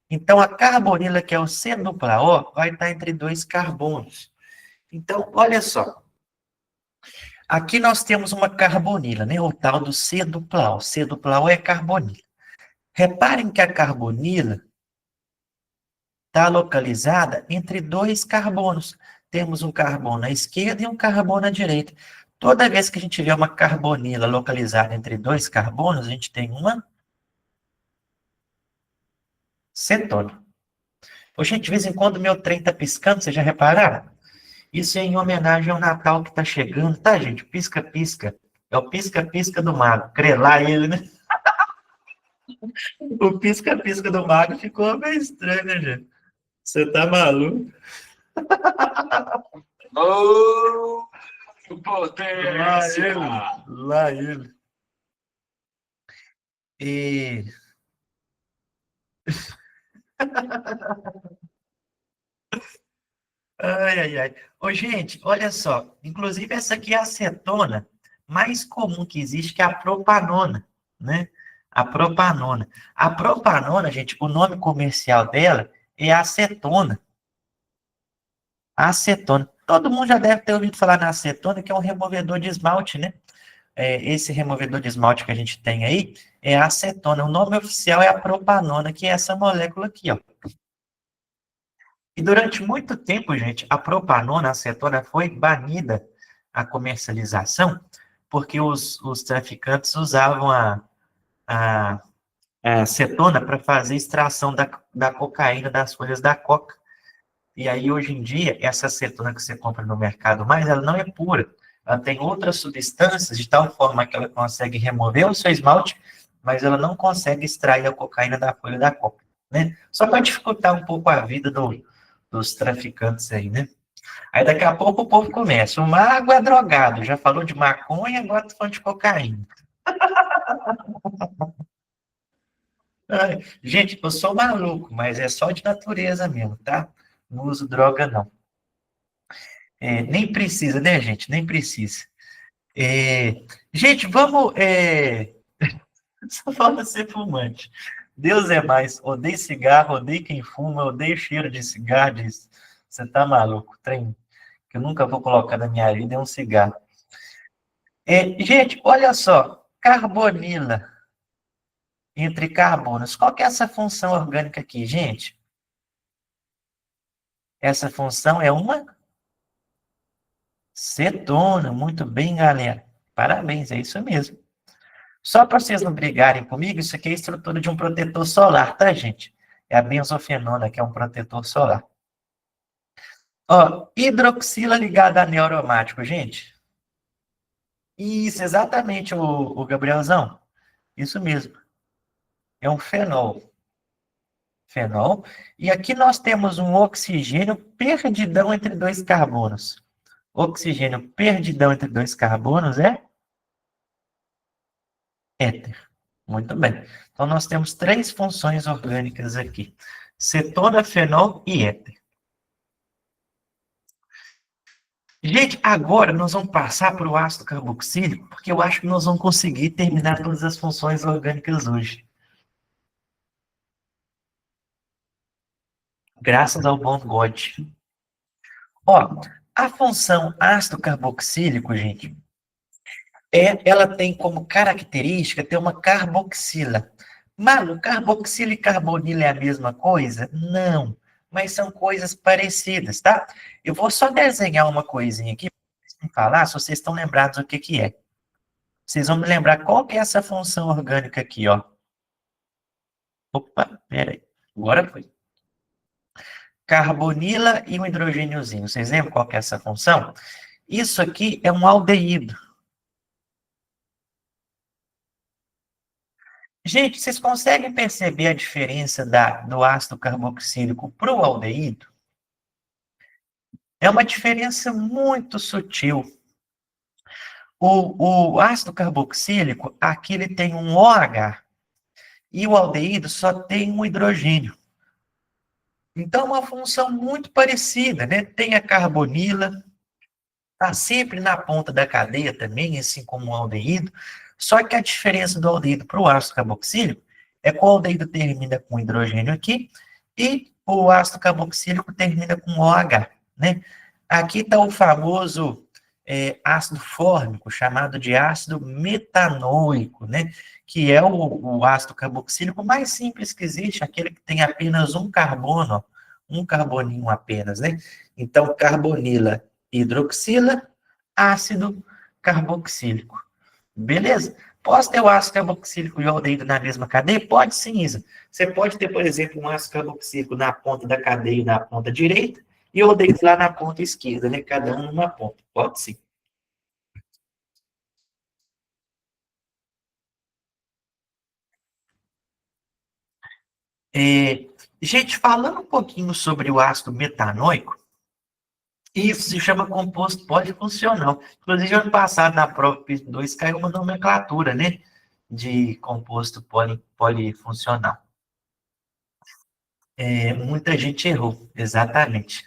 Então, a carbonila, que é o C-O, vai estar entre 2 carbonos. Então, olha só. Aqui nós temos uma carbonila, né? O tal do C-O. C-O é carbonila. Reparem que a carbonila está localizada entre 2 carbonos. Temos um carbono à esquerda e um carbono à direita. Toda vez que a gente vê uma carbonila localizada entre 2 carbonos, a gente tem uma cetona. Ô, gente, de vez em quando meu trem tá piscando, vocês já repararam? Isso é em homenagem ao Natal que tá chegando, tá, gente? Pisca-pisca. É o pisca-pisca do mago. Crelar ele, né? O pisca-pisca do mago ficou meio estranho, né, gente? Você tá maluco? Oh, Lá potência! ele. Lá ele. E... Ai, ai, ai. Ô, gente, olha só. Inclusive, essa aqui é a acetona mais comum que existe, que é a propanona, né? A propanona. A propanona, gente, o nome comercial dela é acetona. Acetona. Todo mundo já deve ter ouvido falar na acetona, que é um removedor de esmalte, né? Esse removedor de esmalte que a gente tem aí é a acetona. O nome oficial é a propanona, que é essa molécula aqui, ó. E durante muito tempo, gente, a propanona, a acetona, foi banida a comercialização, porque os traficantes usavam a, a acetona para fazer extração da cocaína das folhas da coca. E aí, hoje em dia, essa acetona que você compra no mercado mais, ela não é pura. Ela tem outras substâncias, de tal forma que ela consegue remover o seu esmalte, mas ela não consegue extrair a cocaína da folha da coca, né? Só para dificultar um pouco a vida dos traficantes aí, né? Aí daqui a pouco o povo começa. O mago é drogado, já falou de maconha, agora tá falando de cocaína. Ai, gente, eu sou maluco, mas é só de natureza mesmo, tá? Não uso droga, não. Nem precisa, né, gente? Nem precisa. Gente, vamos. Só falta ser fumante. Deus é mais. Odeio cigarro, odeio quem fuma, odeio cheiro de cigarro. Você tá maluco? Trem que eu nunca vou colocar na minha vida é um cigarro. Gente, olha só. Carbonila entre carbonos. Qual que é essa função orgânica aqui, gente? Essa função é uma cetona. Muito bem, galera. Parabéns, é isso mesmo. Só para vocês não brigarem comigo, isso aqui é a estrutura de um protetor solar, tá, gente? É a benzofenona, que é um protetor solar. Ó, hidroxila ligada a anel aromático, gente. Isso, exatamente, o Gabrielzão. Isso mesmo. É um fenol. Fenol. E aqui nós temos um oxigênio perdidão entre dois carbonos. Oxigênio perdidão entre dois carbonos é éter. Muito bem. Então, nós temos três funções orgânicas aqui: cetona, fenol e éter. Gente, agora nós vamos passar para o ácido carboxílico, porque eu acho que nós vamos conseguir terminar todas as funções orgânicas hoje. Graças ao bom God. Ó, a função ácido carboxílico, gente, ela tem como característica ter uma carboxila. Malu, carboxila e carbonila é a mesma coisa? Não, mas são coisas parecidas, tá? Eu vou só desenhar uma coisinha aqui para falar, se vocês estão lembrados o que que é. Vocês vão me lembrar qual que é essa função orgânica aqui, ó. Opa, peraí. Agora foi. Carbonila e um hidrogêniozinho. Vocês lembram qual que é essa função? Isso aqui é um aldeído. Gente, vocês conseguem perceber a diferença do ácido carboxílico para o aldeído? É uma diferença muito sutil. O ácido carboxílico, aqui ele tem um OH, e o aldeído só tem um hidrogênio. Então, é uma função muito parecida, né? Tem a carbonila, está sempre na ponta da cadeia também, assim como o aldeído, só que a diferença do aldeído para o ácido carboxílico é que o aldeído termina com hidrogênio aqui e o ácido carboxílico termina com OH, né? Aqui está o famoso ácido fórmico, chamado de ácido metanoico, né? Que é o ácido carboxílico mais simples que existe, aquele que tem apenas um carbono, ó, um carboninho apenas, né? Então, carbonila hidroxila, ácido carboxílico. Beleza? Posso ter o ácido carboxílico e o aldeído na mesma cadeia? Pode sim, Isa. Você pode ter, por exemplo, um ácido carboxílico na ponta da cadeia, na ponta direita, e o aldeído lá na ponta esquerda, né? Cada um numa ponta. Pode sim. Gente, falando um pouquinho sobre o ácido metanoico, isso se chama composto polifuncional. Inclusive, ano passado, na prova PIS 2, caiu uma nomenclatura, né? De composto polifuncional. Muita gente errou, exatamente.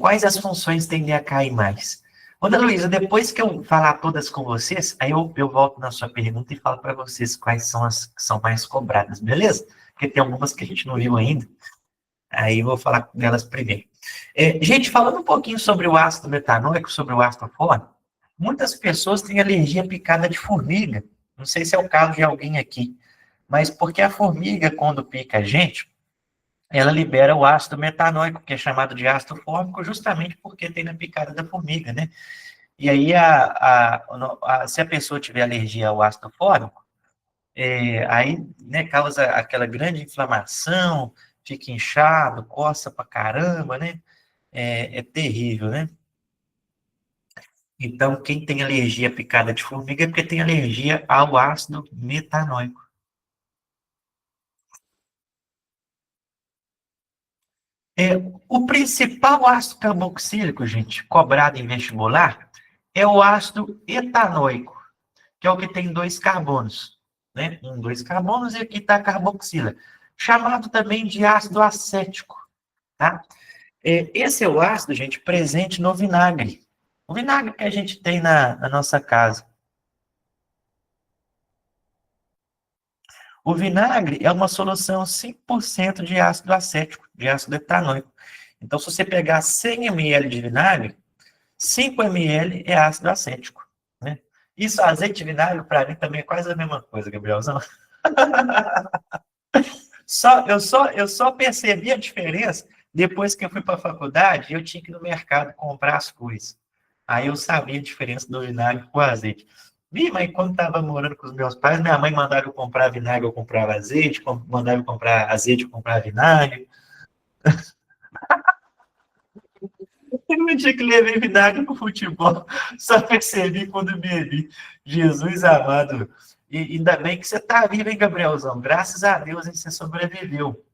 Quais as funções tendem a cair mais? Ana Luísa, depois que eu falar todas com vocês, aí eu volto na sua pergunta e falo para vocês quais são as que são mais cobradas, beleza? Porque tem algumas que a gente não viu ainda, aí eu vou falar delas primeiro. Gente, falando um pouquinho sobre o ácido metanóico, sobre o ácido fólico, muitas pessoas têm alergia à picada de formiga. Não sei se é o caso de alguém aqui, mas porque a formiga, quando pica a gente, ela libera o ácido metanóico, que é chamado de ácido fórmico, justamente porque tem na picada da formiga, né? E aí, se a pessoa tiver alergia ao ácido fórmico, aí, né, causa aquela grande inflamação, fica inchado, coça pra caramba, né? É terrível, né? Então, quem tem alergia à picada de formiga é porque tem alergia ao ácido metanóico. O principal ácido carboxílico, gente, cobrado em vestibular, é o ácido etanoico, que é o que tem dois carbonos, né? Dois carbonos e aqui está a carboxila, chamado também de ácido acético, tá? Esse é o ácido, gente, presente no vinagre. O vinagre que a gente tem na nossa casa. O vinagre é uma solução 5% de ácido acético, de ácido etanoico. Então, se você pegar 100 ml de vinagre, 5 ml é ácido acético, né? Isso, azeite e vinagre, para mim, também é quase a mesma coisa, Gabrielzão. Eu só percebi a diferença depois que eu fui para a faculdade e eu tinha que ir no mercado comprar as coisas. Aí eu sabia a diferença do vinagre com o azeite. Minha mãe, quando estava morando com os meus pais, minha mãe mandava eu comprar vinagre, eu comprava azeite, mandava eu comprar azeite, eu comprava vinagre. E no dia que levei vinagre pro futebol, só percebi quando bebi. Jesus amado. E ainda bem que você tá vivo, hein, Gabrielzão? Graças a Deus, hein, você sobreviveu.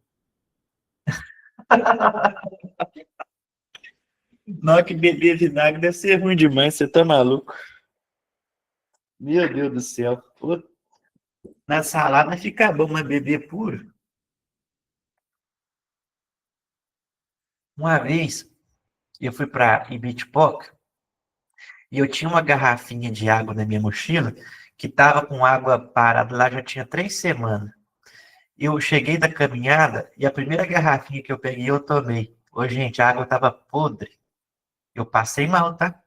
Na hora que beber vinagre deve ser ruim demais, você tá maluco. Meu Deus do céu. Pô, na salada fica bom, mas beber puro. Uma vez, eu fui para Ibitipoca e eu tinha uma garrafinha de água na minha mochila que estava com água parada lá já tinha 3 semanas. Eu cheguei da caminhada e a primeira garrafinha que eu peguei eu tomei. Ô, gente, a água estava podre. Eu passei mal, tá?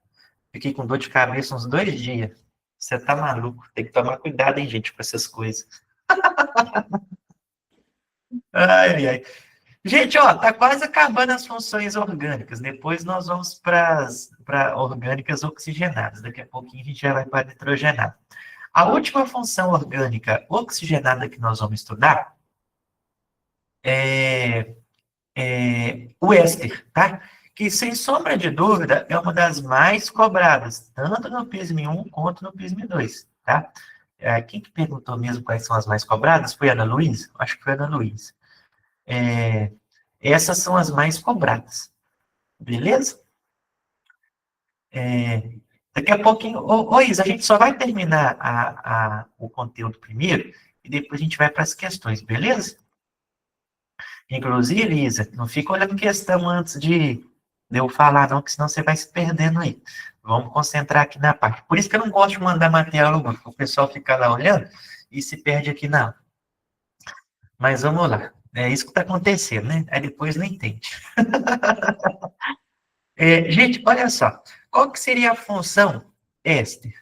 Fiquei com dor de cabeça uns 2 dias. Você tá maluco? Tem que tomar cuidado, hein, gente, com essas coisas. Ai, ai. Gente, ó, tá quase acabando as funções orgânicas. Depois nós vamos para orgânicas oxigenadas. Daqui a pouquinho a gente já vai para nitrogenada. A última função orgânica oxigenada que nós vamos estudar é, o éster, tá? Que, sem sombra de dúvida, é uma das mais cobradas, tanto no PISM 1 quanto no PISM 2, tá? Quem que perguntou mesmo quais são as mais cobradas? Foi a Ana Luísa? Acho que foi a Ana Luísa. É, essas são as mais cobradas, beleza? É, daqui a pouquinho, ô Isa, a gente só vai terminar o conteúdo primeiro e depois a gente vai para as questões, beleza? Inclusive, Isa, não fica olhando questão antes de eu falar, não, que senão você vai se perdendo aí. Vamos concentrar aqui na parte. Por isso que eu não gosto de mandar material no grupo, o pessoal fica lá olhando e se perde aqui na aula. Mas vamos lá. É isso que está acontecendo, né? Aí depois não entende. Gente, olha só. Qual que seria a função éster?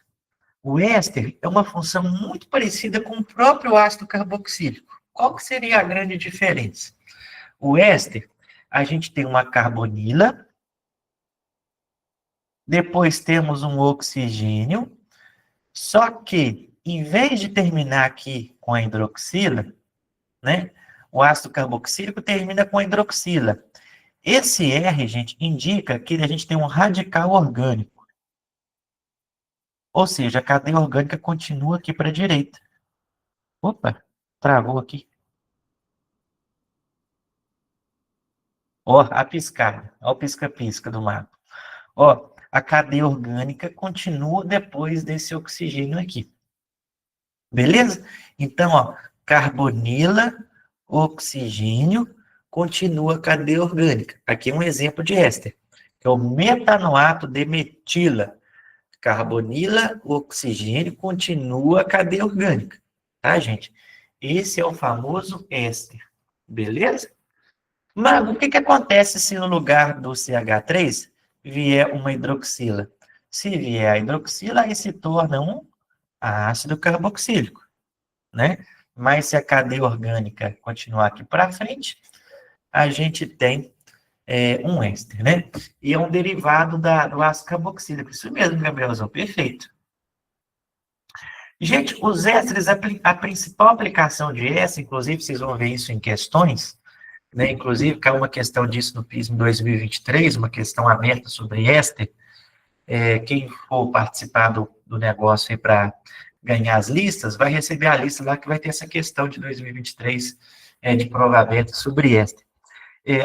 O éster é uma função muito parecida com o próprio ácido carboxílico. Qual que seria a grande diferença? O éster, a gente tem uma carbonila, depois temos um oxigênio, só que em vez de terminar aqui com a hidroxila, né? O ácido carboxílico termina com a hidroxila. Esse R, gente, indica que a gente tem um radical orgânico. Ou seja, a cadeia orgânica continua aqui para a direita. Opa, travou aqui. Ó, a piscada. Ó, o pisca-pisca do mapa. Ó, a cadeia orgânica continua depois desse oxigênio aqui. Beleza? Então, ó, carbonila, oxigênio, continua a cadeia orgânica. Aqui é um exemplo de éster, que é o metanoato de metila. Carbonila, oxigênio, continua a cadeia orgânica. Tá, gente? Esse é o famoso éster. Beleza? Mas o que, que acontece se no lugar do CH3 vier uma hidroxila? Se vier a hidroxila, aí se torna um ácido carboxílico, né? Mas se a cadeia orgânica continuar aqui para frente, a gente tem um éster, né? E é um derivado do ácido carboxílico. Isso mesmo, Gabrielzão, perfeito. Gente, os ésteres, a principal aplicação de éster, inclusive vocês vão ver isso em questões, né? Inclusive caiu uma questão disso no PISM 2023, uma questão aberta sobre éster. Quem for participar do negócio para ganhar as listas, vai receber a lista lá que vai ter essa questão de 2023 de prova aberta sobre éster.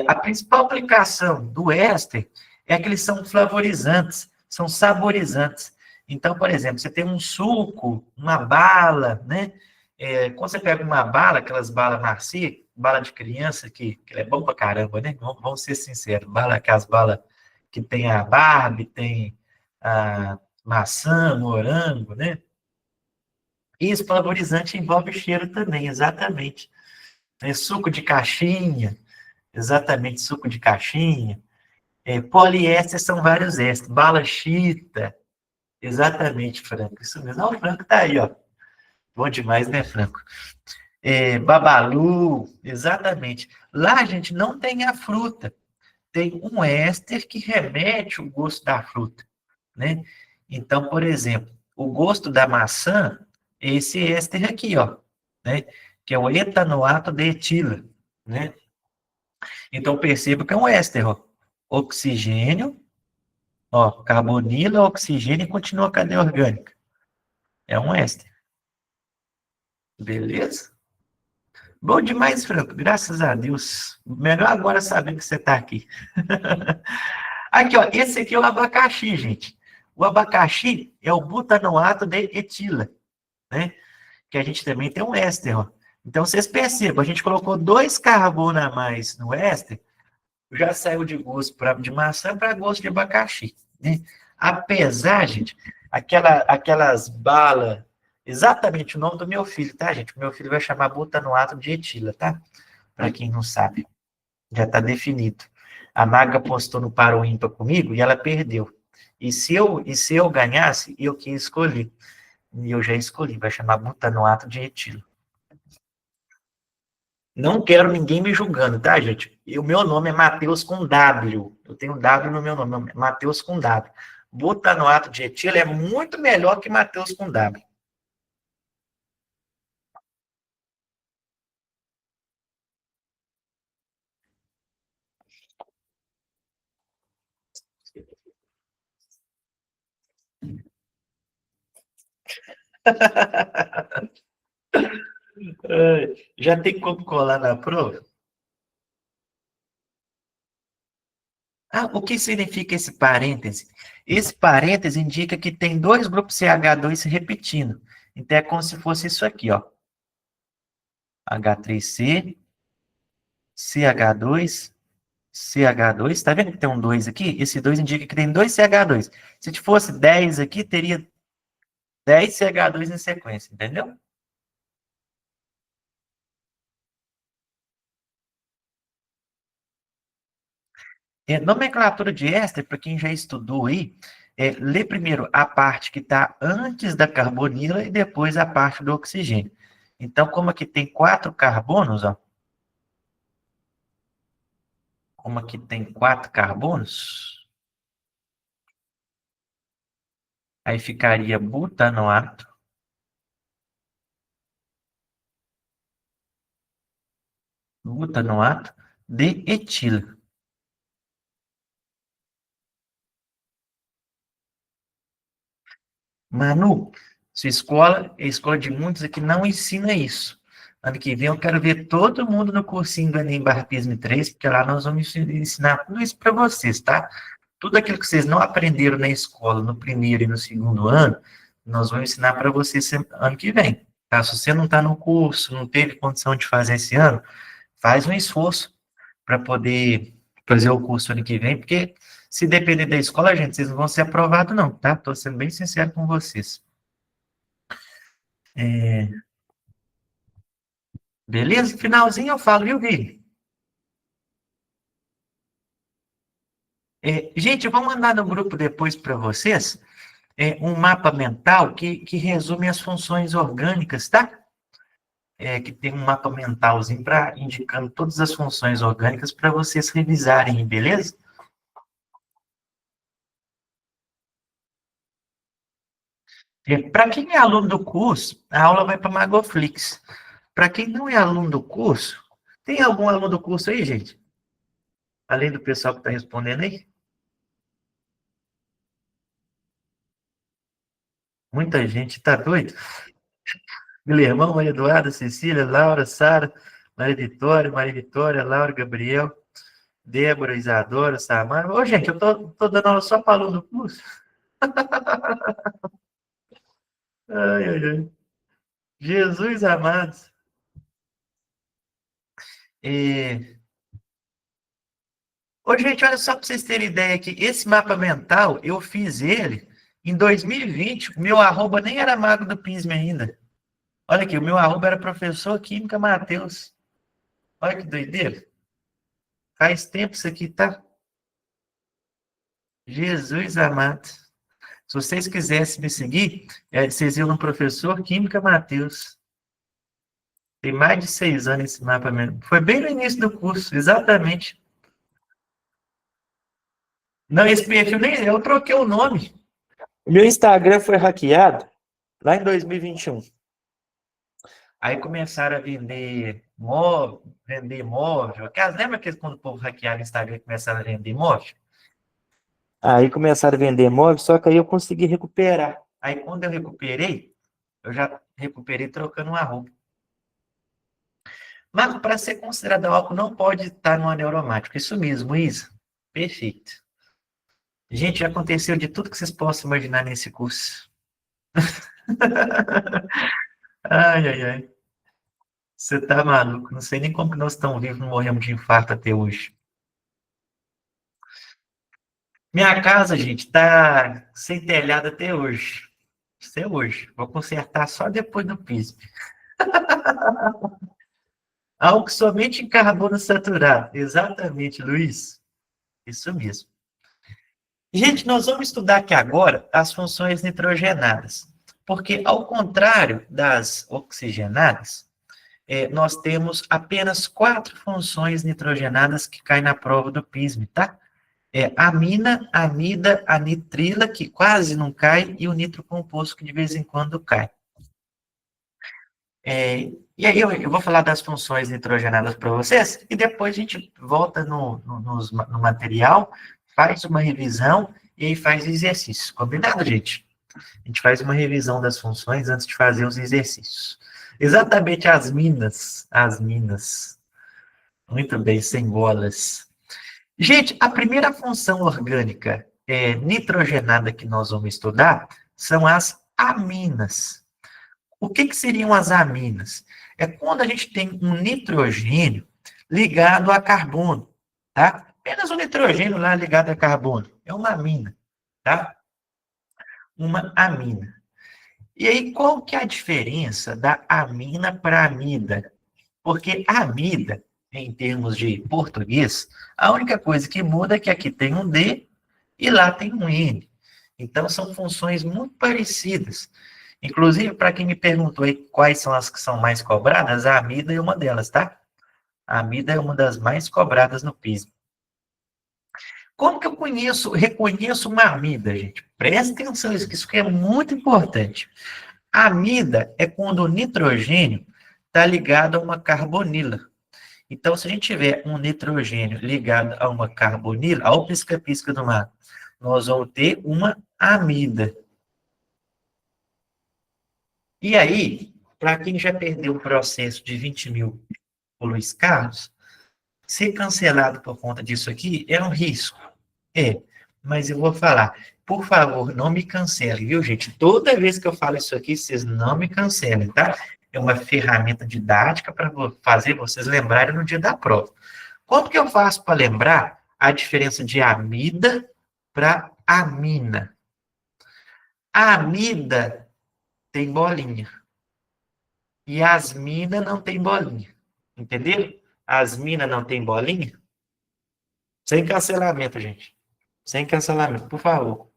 A principal aplicação do éster é que eles são flavorizantes, são saborizantes. Então, por exemplo, você tem um suco, uma bala, né? Quando você pega uma bala, aquelas balas Marci, bala de criança, que é bom pra caramba, né? Vamos ser sinceros, aquelas balas que tem a Barbie, tem a maçã, morango, né? E esse flavorizante envolve cheiro também, exatamente. Suco de caixinha, exatamente, suco de caixinha. Poliéster são vários ésteres. Bala chita, exatamente, Franco. Isso mesmo. O Franco tá aí, ó. Bom demais, né, Franco? Babalu, exatamente. Lá, gente, não tem a fruta. Tem um éster que remete o gosto da fruta, né? Então, por exemplo, o gosto da maçã é esse éster aqui, ó, né? Que é o etanoato de etila, né? Então, perceba que é um éster, ó. Oxigênio, ó, carbonila, oxigênio e continua a cadeia orgânica. É um éster. Beleza? Bom demais, Franco. Graças a Deus. Melhor agora saber que você está aqui. Aqui, ó. Esse aqui é o abacaxi, gente. O abacaxi é o butanoato de etila, né? Que a gente também tem um éster, ó. Então, vocês percebam, a gente colocou 2 carbonos a mais no éster, já saiu de gosto de maçã para gosto de abacaxi, né? Apesar, gente, aquelas balas, exatamente o nome do meu filho, tá, gente? O meu filho vai chamar butanoato de etila, tá? Para quem não sabe, já está definido. A Maga postou no Paro Ímpar comigo e ela perdeu. E se eu ganhasse, eu que escolhi. E eu já escolhi, vai chamar butanoato de etila. Não quero ninguém me julgando, tá, gente? E o meu nome é Matheus com W. Eu tenho W no meu nome, Matheus com W. Butanoato de etila é muito melhor que Matheus com W. Já tem como colar na prova? O que significa esse parêntese? Esse parêntese indica que tem 2 grupos CH2 se repetindo. Então, é como se fosse isso aqui, ó. H3C, CH2, CH2. Tá vendo que tem um 2 aqui? Esse 2 indica que tem 2 CH2. Se fosse 10 aqui, teria 10 CH2 em sequência, entendeu? Nomenclatura de éster, para quem já estudou aí, lê primeiro a parte que está antes da carbonila e depois a parte do oxigênio. Então, como aqui tem 4 carbonos, ó, como aqui tem 4 carbonos, aí ficaria butanoato Butanoato de etila. Manu, sua escola é a escola de muitos aqui, não ensina isso. Ano que vem eu quero ver todo mundo no cursinho do Enem Barra Pisme 3, porque lá nós vamos ensinar tudo isso para vocês, tá? Tudo aquilo que vocês não aprenderam na escola, no primeiro e no segundo ano, nós vamos ensinar para vocês ano que vem, tá? Se você não está no curso, não teve condição de fazer esse ano, faz um esforço para poder fazer o curso ano que vem, porque se depender da escola, gente, vocês não vão ser aprovados não, tá? Estou sendo bem sincero com vocês. Beleza? Finalzinho eu falo, viu, Vini? Gente, eu vou mandar no grupo depois para vocês um mapa mental que resume as funções orgânicas, tá? Que tem um mapa mentalzinho para indicando todas as funções orgânicas para vocês revisarem, beleza? Para quem é aluno do curso, a aula vai para Magoflix. Para quem não é aluno do curso, tem algum aluno do curso aí, gente? Além do pessoal que está respondendo aí? Muita gente, tá doido? Guilhermão, Maria Eduarda, Cecília, Laura, Sara, Maria Vitória, Laura, Gabriel, Débora, Isadora, Samara. Ô, gente, eu tô dando aula só para aluno do curso. Ai, ai, ai. Jesus amado. Ô, gente, olha só para vocês terem ideia aqui. Esse mapa mental, eu fiz ele em 2020. O meu arroba nem era Mago do Pisme ainda. Olha aqui, o meu arroba era professor Química Matheus. Olha que doideira. Faz tempo isso aqui, tá? Jesus amado. Se vocês quisessem me seguir, vocês iam no professor Química Matheus. Tem mais de 6 anos esse mapa mesmo. Foi bem no início do curso, exatamente. Não, esse perfil nem eu troquei o nome. O meu Instagram foi hackeado lá em 2021. Aí começaram a vender móvel. Lembra que quando o povo hackeava o Instagram e começaram a vender móvel? Aí começaram a vender móvel, só que aí eu consegui recuperar. Aí quando eu recuperei, eu já recuperei trocando uma roupa. Mas para ser considerado álcool, não pode estar no anel aromático. Isso mesmo, Isa. Perfeito. Gente, já aconteceu de tudo que vocês possam imaginar nesse curso. Ai, ai, ai. Você tá maluco. Não sei nem como que nós estamos vivos, não morremos de infarto até hoje. Minha casa, gente, tá sem telhado até hoje. Até hoje. Vou consertar só depois do piso. Algo somente em carbono saturado. Exatamente, Luiz. Isso mesmo. Gente, nós vamos estudar aqui agora as funções nitrogenadas. Porque, ao contrário das oxigenadas, nós temos apenas 4 funções nitrogenadas que caem na prova do PISM, tá? Amina, amida, anitrila, que quase não cai, e o nitrocomposto, que de vez em quando cai. E aí eu vou falar das funções nitrogenadas para vocês, e depois a gente volta no material, faz uma revisão, e aí faz exercícios. Combinado, gente? A gente faz uma revisão das funções antes de fazer os exercícios. Exatamente as minas. As minas. Muito bem, sem bolas. Gente, a primeira função orgânica nitrogenada que nós vamos estudar são as aminas. O que seriam as aminas? É quando a gente tem um nitrogênio ligado a carbono, tá? Apenas um nitrogênio lá ligado a carbono. É uma amina, tá? Uma amina. E aí, qual que é a diferença da amina para amida? Porque a amida, em termos de português, a única coisa que muda é que aqui tem um D e lá tem um N. Então, são funções muito parecidas. Inclusive, para quem me perguntou aí quais são as que são mais cobradas, a amida é uma delas, tá? A amida é uma das mais cobradas no PISM. Como que eu reconheço uma amida, gente? Presta atenção nisso, que isso é muito importante. A amida é quando o nitrogênio está ligado a uma carbonila. Então, se a gente tiver um nitrogênio ligado a uma carbonila, ao pisca-pisca do mar, nós vamos ter uma amida. E aí, para quem já perdeu o processo de 20 mil por Luiz Carlos, ser cancelado por conta disso aqui é um risco. É, mas eu vou falar, por favor, não me cancelem, viu, gente? Toda vez que eu falo isso aqui, vocês não me cancelem, tá? É uma ferramenta didática para fazer vocês lembrarem no dia da prova. Como que eu faço para lembrar a diferença de amida para amina? A amida tem bolinha e as minas não tem bolinha. Entendeu? As minas não tem bolinha? Sem cancelamento, gente. Sem cancelamento, por favor.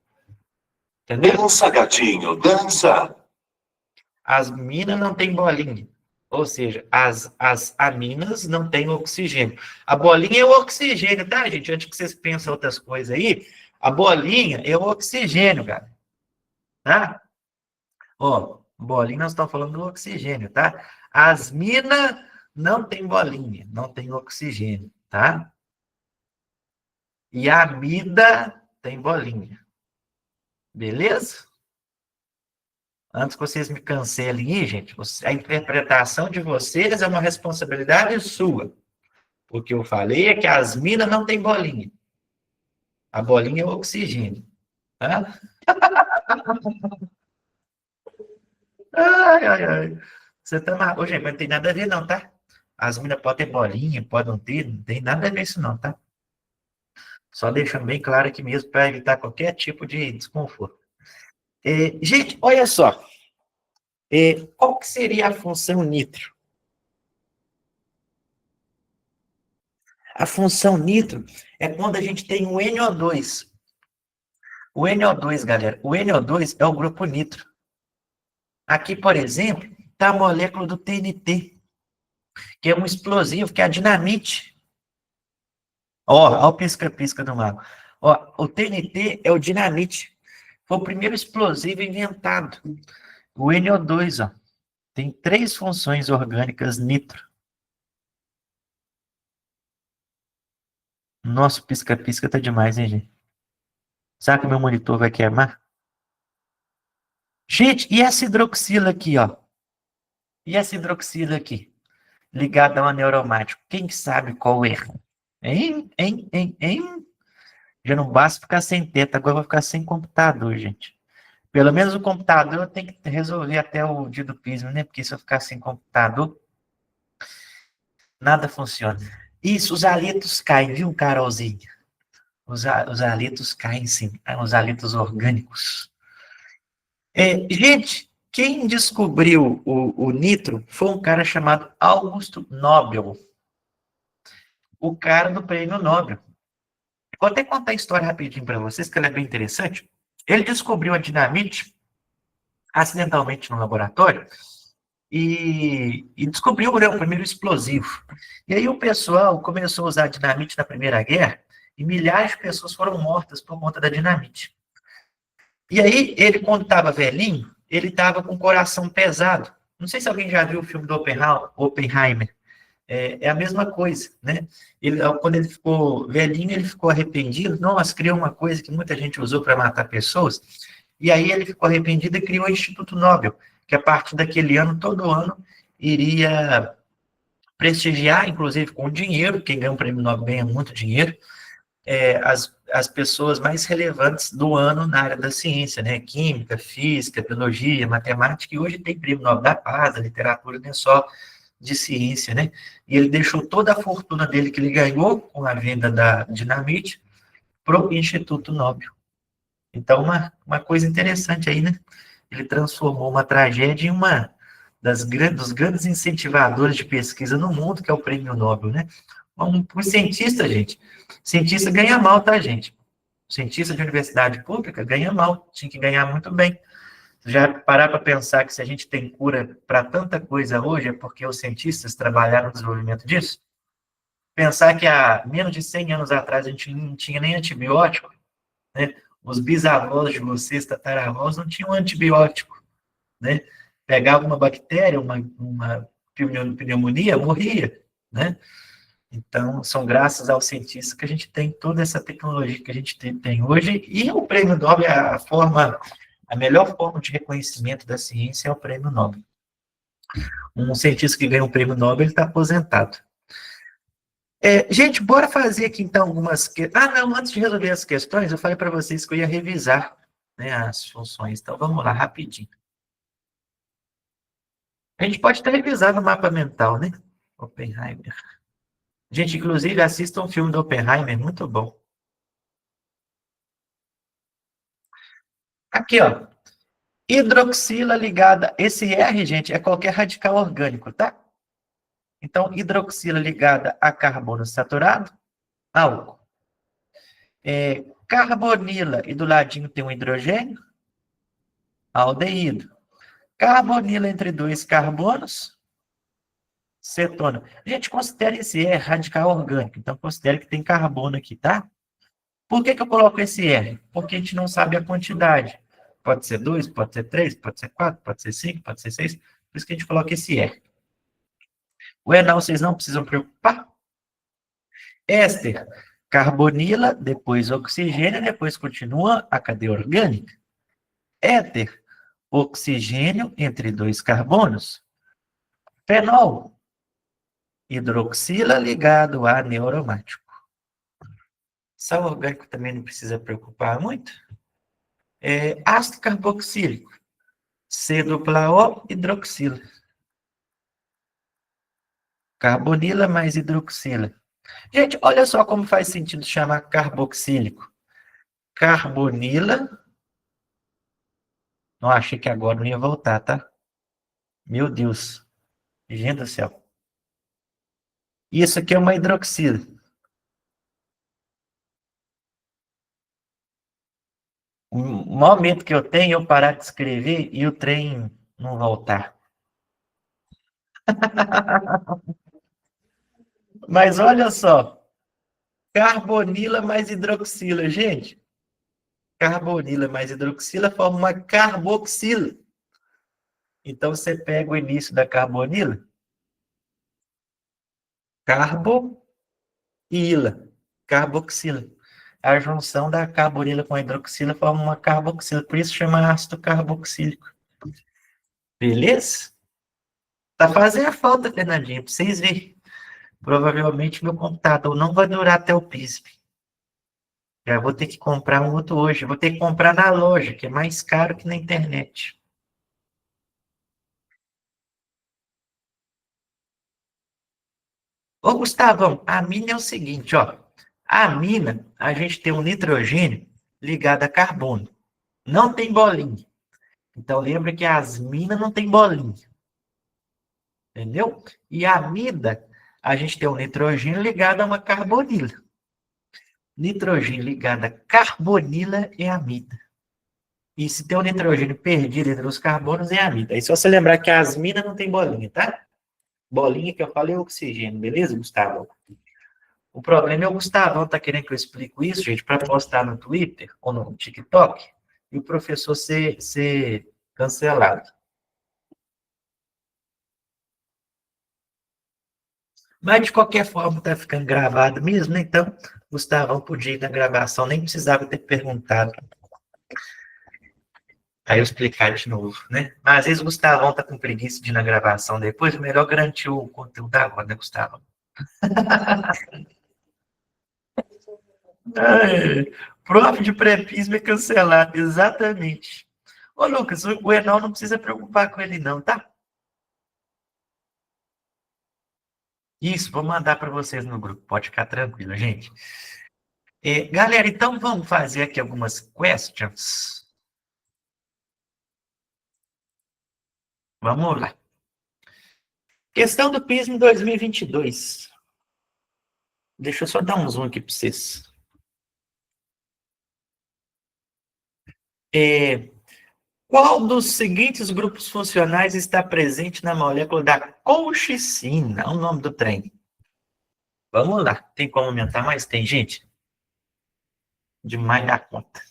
Entendeu? Dança, gatinho, dança. As minas não têm bolinha. Ou seja, as aminas não têm oxigênio. A bolinha é o oxigênio, tá, gente? Antes que vocês pensem outras coisas aí, a bolinha é o oxigênio, cara. Tá? Ó, bolinha nós estamos falando do oxigênio, tá? As minas não têm bolinha, não tem oxigênio, tá? E a amida tem bolinha. Beleza? Antes que vocês me cancelem aí, gente, a interpretação de vocês é uma responsabilidade sua. O que eu falei é que as minas não têm bolinha. A bolinha é o oxigênio. Tá? Ai, ai, ai. Você tá mal. Ô, gente, mas não tem nada a ver, não, tá? As minas podem ter bolinha, podem não ter, não tem nada a ver isso, não, tá? Só deixando bem claro aqui mesmo para evitar qualquer tipo de desconforto. Gente, olha só. Qual que seria a função nitro? A função nitro é quando a gente tem um NO2. O NO2, galera, o NO2 é o grupo nitro. Aqui, por exemplo, está a molécula do TNT, que é um explosivo, que é a dinamite. Ó, o pisca-pisca do mago. Ó, o TNT é o dinamite. Foi o primeiro explosivo inventado. O NO2, ó, tem 3 funções orgânicas nitro. Nossa, o pisca-pisca tá demais, hein, gente? Será que o meu monitor vai queimar? Gente, e essa hidroxila aqui, ó? E essa hidroxila aqui? Ligada a um neuromático. Quem sabe qual é? Hein? Já não basta ficar sem teta, agora eu vou ficar sem computador, gente. Pelo menos o computador eu tenho que resolver até o dia do pismo, né? Porque se eu ficar sem computador, nada funciona. Isso, os halitos caem, viu, Carolzinha? Os halitos caem, sim. Os halitos orgânicos. Gente, quem descobriu o nitro foi um cara chamado Augusto Nobel, o cara do prêmio Nobel. Vou até contar a história rapidinho para vocês, que ela é bem interessante. Ele descobriu a dinamite acidentalmente no laboratório e descobriu, né, o primeiro explosivo. E aí o pessoal começou a usar dinamite na Primeira Guerra e milhares de pessoas foram mortas por conta da dinamite. E aí ele, quando estava velhinho, ele estava com o coração pesado. Não sei se alguém já viu o filme do Oppenheimer. É a mesma coisa, né? Quando ele ficou velhinho, ele ficou arrependido. Nossa, criou uma coisa que muita gente usou para matar pessoas. E aí ele ficou arrependido e criou o Instituto Nobel, que a partir daquele ano, todo ano, iria prestigiar, inclusive com dinheiro, quem ganha um prêmio Nobel ganha muito dinheiro, as pessoas mais relevantes do ano na área da ciência, né? Química, física, biologia, matemática, e hoje tem prêmio Nobel da Paz, da literatura, não é só de ciência, né? E ele deixou toda a fortuna dele que ele ganhou com a venda da dinamite para o Instituto Nobel. Então, uma coisa interessante aí, né? Ele transformou uma tragédia em uma dos grandes incentivadores de pesquisa no mundo, que é o prêmio Nobel, né? Os cientistas, gente, cientista ganha mal, tá, gente? Cientista de universidade pública ganha mal, tinha que ganhar muito bem. Já parar para pensar que se a gente tem cura para tanta coisa hoje é porque os cientistas trabalharam no desenvolvimento disso? Pensar que há menos de 100 anos atrás a gente não tinha nem antibiótico, né? Os bisavós de vocês, tataravós, não tinham antibiótico, né? Pegava uma bactéria, uma pneumonia, morria, né? Então, são graças aos cientistas que a gente tem toda essa tecnologia que a gente tem hoje, e o prêmio Nobel é a melhor forma de reconhecimento da ciência é o prêmio Nobel. Um cientista que ganha um prêmio Nobel está aposentado. Gente, bora fazer aqui então algumas... não, antes de resolver as questões, eu falei para vocês que eu ia revisar, né, as funções. Então, vamos lá, rapidinho. A gente pode até revisar no mapa mental, né? Oppenheimer. Gente, inclusive, assistam um filme do Oppenheimer, muito bom. Aqui, ó. Hidroxila ligada... Esse R, gente, é qualquer radical orgânico, tá? Então, hidroxila ligada a carbono saturado, álcool. Carbonila, e do ladinho tem um hidrogênio, aldeído. Carbonila entre dois carbonos, cetona. Gente, considere esse R radical orgânico, então considere que tem carbono aqui, tá? Por que eu coloco esse R? Porque a gente não sabe a quantidade. Pode ser 2, pode ser 3, pode ser 4, pode ser 5, pode ser 6. Por isso que a gente coloca esse R. O enal vocês não precisam preocupar. Éster, carbonila, depois oxigênio, depois continua a cadeia orgânica. Éter, oxigênio entre dois carbonos. Fenol, hidroxila ligado a neuromático. Sal orgânico também não precisa preocupar muito. Ácido carboxílico, C-O, hidroxila. Carbonila mais hidroxila. Gente, olha só como faz sentido chamar carboxílico. Carbonila. Não, achei que agora não ia voltar, tá? Meu Deus. Gente do céu. Isso aqui é uma hidroxila. O maior medo que eu tenho é eu parar de escrever e o trem não voltar. Mas olha só. Carbonila mais hidroxila. Gente, carbonila mais hidroxila forma uma carboxila. Então, você pega o início da carbonila, carbo e ila, carboxila. A junção da carbonila com a hidroxila forma uma carboxila, por isso chama ácido carboxílico. Beleza? Tá fazendo falta, Fernandinho, para vocês verem. Provavelmente meu computador não vai durar até o PISP. Já vou ter que comprar um outro hoje. Vou ter que comprar na loja, que é mais caro que na internet. Ô, Gustavão, a mina é o seguinte, ó. A mina, a gente tem um nitrogênio ligado a carbono. Não tem bolinha. Então, lembra que as minas não tem bolinha. Entendeu? E a amida, a gente tem um nitrogênio ligado a uma carbonila. Nitrogênio ligado a carbonila é amida. E se tem um nitrogênio perdido entre os carbonos, é amida. Aí só você lembrar que as minas não tem bolinha, tá? Bolinha que eu falei é oxigênio, beleza, Gustavo? O problema é o Gustavão tá querendo que eu explique isso, gente, para postar no Twitter ou no TikTok e o professor ser cancelado. Mas, de qualquer forma, tá ficando gravado mesmo, né? Então, o Gustavão podia ir na gravação, nem precisava ter perguntado. Aí eu explicar de novo, né? Mas às vezes o Gustavão tá com preguiça de ir na gravação depois, melhor garantir o conteúdo agora, né, Gustavão? Prof de pré-pismo é cancelado, exatamente. Ô, Lucas, o Enal não precisa preocupar com ele não, tá? Isso, vou mandar para vocês no grupo, pode ficar tranquilo, gente. Galera, então vamos fazer aqui algumas questions. Vamos lá. Questão do PISM 2022. Deixa eu só dar um zoom aqui para vocês. Qual dos seguintes grupos funcionais está presente na molécula da colchicina? É o nome do trem. Vamos lá. Tem como aumentar mais? Tem, gente? Demais da conta.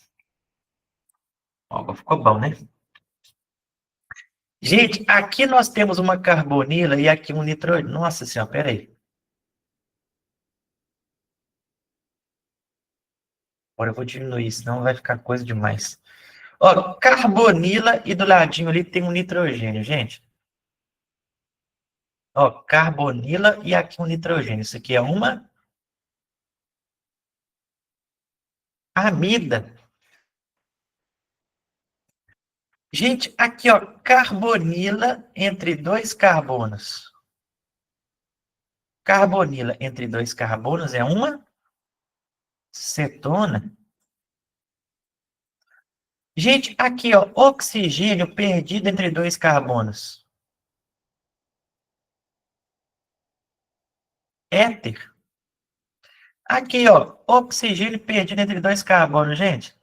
Ó, ficou bom, né? Gente, aqui nós temos uma carbonila e aqui um nitrogênio. Nossa senhora, peraí. Agora eu vou diminuir, senão vai ficar coisa demais. Ó, carbonila e do ladinho ali tem um nitrogênio, gente. Ó, carbonila e aqui um nitrogênio. Isso aqui é uma amida. Gente, aqui, ó, carbonila entre dois carbonos. Carbonila entre dois carbonos é uma cetona. Gente, aqui, ó, oxigênio perdido entre dois carbonos. Éter. Aqui, ó, oxigênio perdido entre dois carbonos, gente.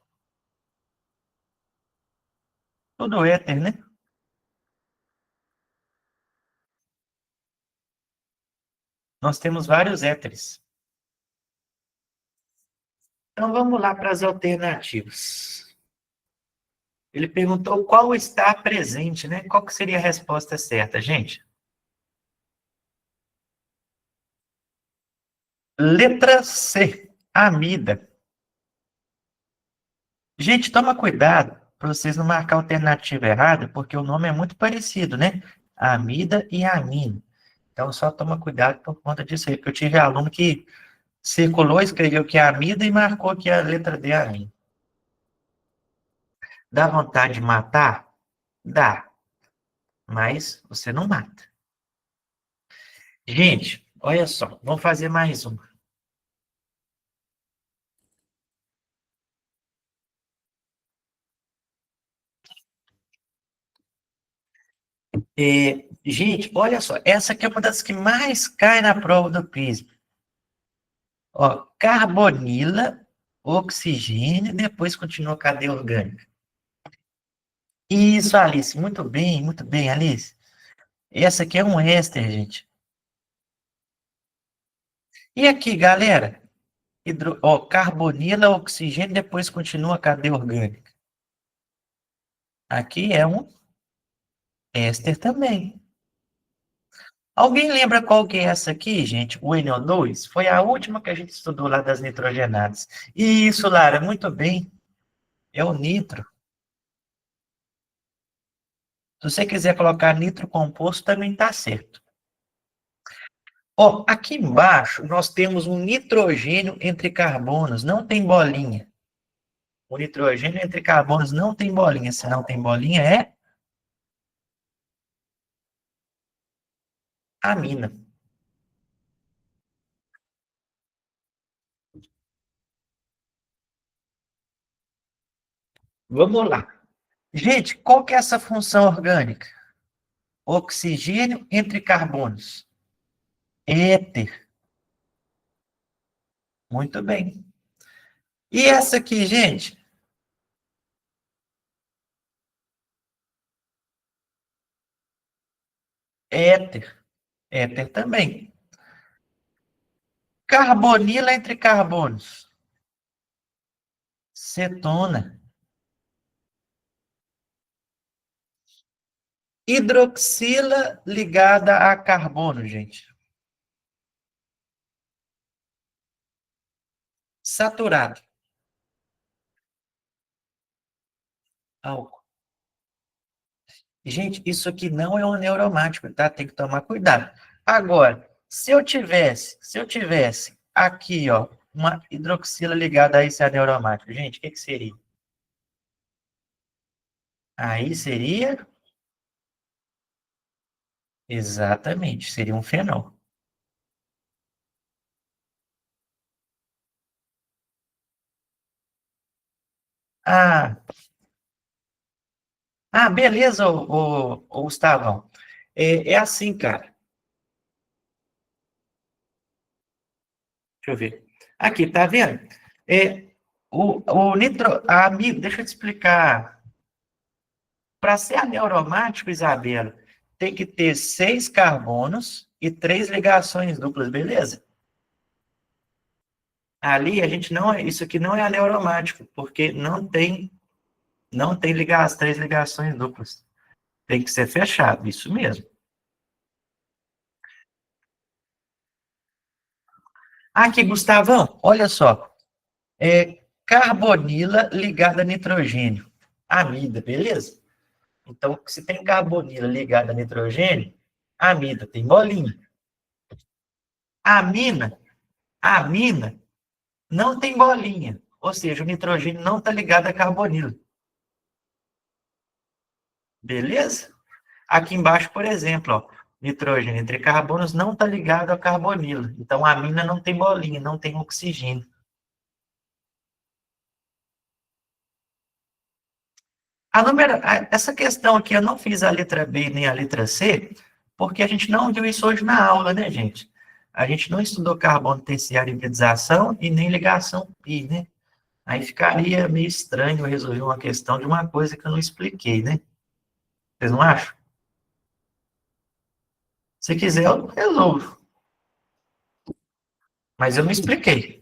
Tudo éter, né? Nós temos vários éteres. Então vamos lá para as alternativas. Ele perguntou qual está presente, né? Qual que seria a resposta certa, gente? Letra C, amida. Gente, toma cuidado para vocês não marcar a alternativa errada, porque o nome é muito parecido, né? Amida e amino. Então só toma cuidado por conta disso aí, porque eu tive aluno que circulou, escreveu que é amida e marcou que a letra D é amino. Dá vontade de matar? Dá, mas você não mata. Gente, olha só, vamos fazer mais um. Gente, olha só, essa aqui é uma das que mais cai na prova do PRISM. Ó, carbonila, oxigênio, depois continua a cadeia orgânica. Isso, Alice, muito bem, Alice. Essa aqui é um éster, gente. E aqui, galera? Ó, carbonila, oxigênio, depois continua a cadeia orgânica. Aqui é um éster também. Alguém lembra qual que é essa aqui, gente? O NO2? Foi a última que a gente estudou lá das nitrogenadas. Isso, Lara, muito bem. É o nitro. Se você quiser colocar nitro composto, também está certo. Ó, aqui embaixo nós temos um nitrogênio entre carbonos, não tem bolinha. O nitrogênio entre carbonos não tem bolinha. Se não tem bolinha, é amina. Vamos lá. Gente, qual que é essa função orgânica? Oxigênio entre carbonos. Éter. Muito bem. E essa aqui, gente? Éter. Éter também. Carbonila entre carbonos. Cetona. Hidroxila ligada a carbono, gente. Saturado. Álcool. Gente, isso aqui não é um neuromático, tá? Tem que tomar cuidado. Agora, se eu tivesse aqui, ó, uma hidroxila ligada a esse aneuromático, gente, o que que seria? Aí seria, exatamente, seria um fenol. Ah, beleza, ô Gustavão. É assim, cara. Deixa eu ver. Aqui, tá vendo? É, amigo, deixa eu te explicar. Para ser aneuromático, Isabela, tem que ter 6 carbonos e 3 ligações duplas, beleza? Ali a gente não, isso aqui não é aneuromático, porque não tem 3 ligações duplas. Tem que ser fechado, isso mesmo. Aqui, Gustavão, olha só. Carbonila ligada a nitrogênio. Amida, beleza? Então, se tem carbonila ligada a nitrogênio, amida tem bolinha. Amina, amina não tem bolinha. Ou seja, o nitrogênio não está ligado à carbonila. Beleza? Aqui embaixo, por exemplo, ó, nitrogênio entre carbonos não está ligado à carbonila. Então, a amina não tem bolinha, não tem oxigênio. Essa questão aqui, eu não fiz a letra B nem a letra C, porque a gente não viu isso hoje na aula, né, gente? A gente não estudou carbono terciário, hibridização e nem ligação pi, né? Aí ficaria meio estranho eu resolver uma questão de uma coisa que eu não expliquei, né? Vocês não acham? Se quiser, eu resolvo. Mas eu não expliquei.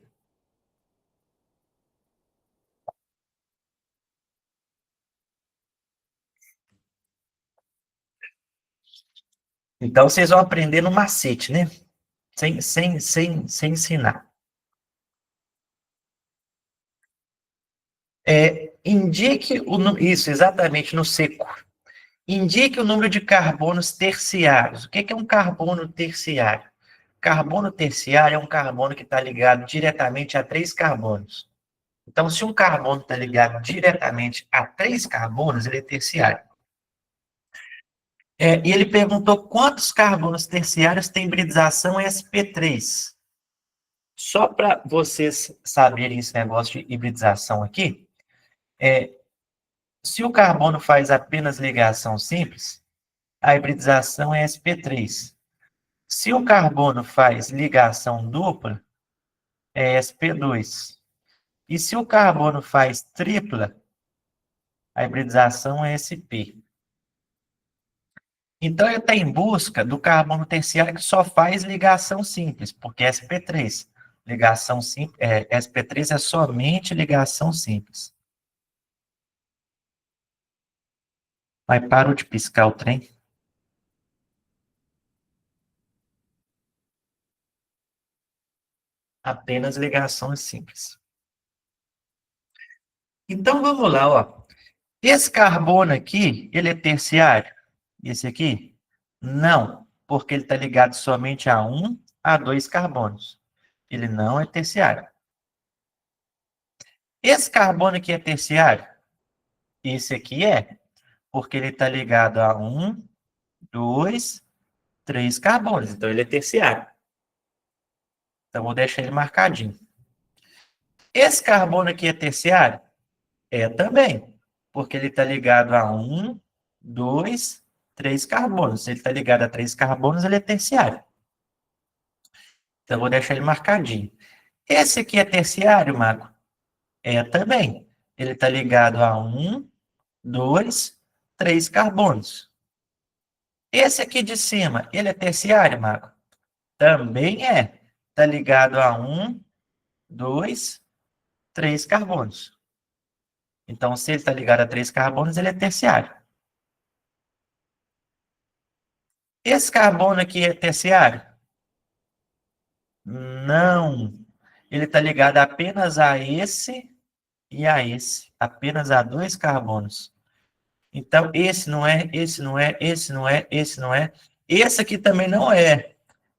Então, vocês vão aprender no macete, né? Sem ensinar. Indique o isso, exatamente, no seco. Indique o número de carbonos terciários. O que é um carbono terciário? Carbono terciário é um carbono que está ligado diretamente a 3 carbonos. Então, se um carbono está ligado diretamente a 3 carbonos, ele é terciário. E ele perguntou quantos carbonos terciários tem hibridização sp3. Só para vocês saberem esse negócio de hibridização aqui, se o carbono faz apenas ligação simples, a hibridização é sp3. Se o carbono faz ligação dupla, é sp2. E se o carbono faz tripla, a hibridização é sp. Então, ele está em busca do carbono terciário que só faz ligação simples, porque é sp3. Ligação simples, sp3 é somente ligação simples. Mas parou de piscar o trem. Apenas ligações simples. Então, vamos lá, ó. Esse carbono aqui, ele é terciário? Esse aqui? Não, porque ele está ligado somente a 1 a 2 carbonos. Ele não é terciário. Esse carbono aqui é terciário? Esse aqui é, porque ele está ligado a 1, 2, 3 carbonos. Então, ele é terciário. Então, vou deixar ele marcadinho. Esse carbono aqui é terciário? É também, porque ele está ligado a 1, 2, 3 carbonos. Se ele está ligado a 3 carbonos, ele é terciário. Então, vou deixar ele marcadinho. Esse aqui é terciário, Marco? É também. Ele está ligado a 1, 2, 3 carbonos. Esse aqui de cima, ele é terciário, Marco? Também é. Está ligado a 1, 2, 3 carbonos. Então, se ele está ligado a 3 carbonos, ele é terciário. Esse carbono aqui é terciário? Não. Ele está ligado apenas a esse e a esse. Apenas a 2 carbonos. Então, esse não é, esse não é, esse não é, esse não é. Esse aqui também não é,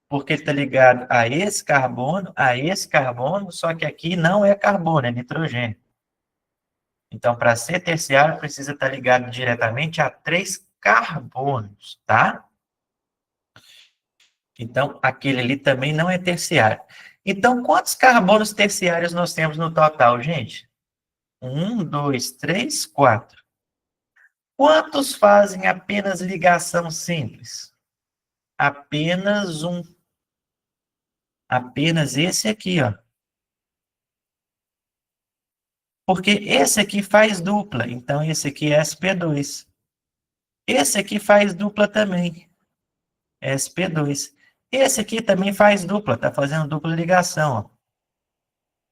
porque ele está ligado a esse carbono, só que aqui não é carbono, é nitrogênio. Então, para ser terciário, precisa estar ligado diretamente a 3 carbonos, tá? Então, aquele ali também não é terciário. Então, quantos carbonos terciários nós temos no total, gente? 1, 2, 3, 4. Quantos fazem apenas ligação simples? Apenas um. Apenas esse aqui, ó. Porque esse aqui faz dupla, então esse aqui é sp2. Esse aqui faz dupla também, sp2. Esse aqui também faz dupla, está fazendo dupla ligação, ó.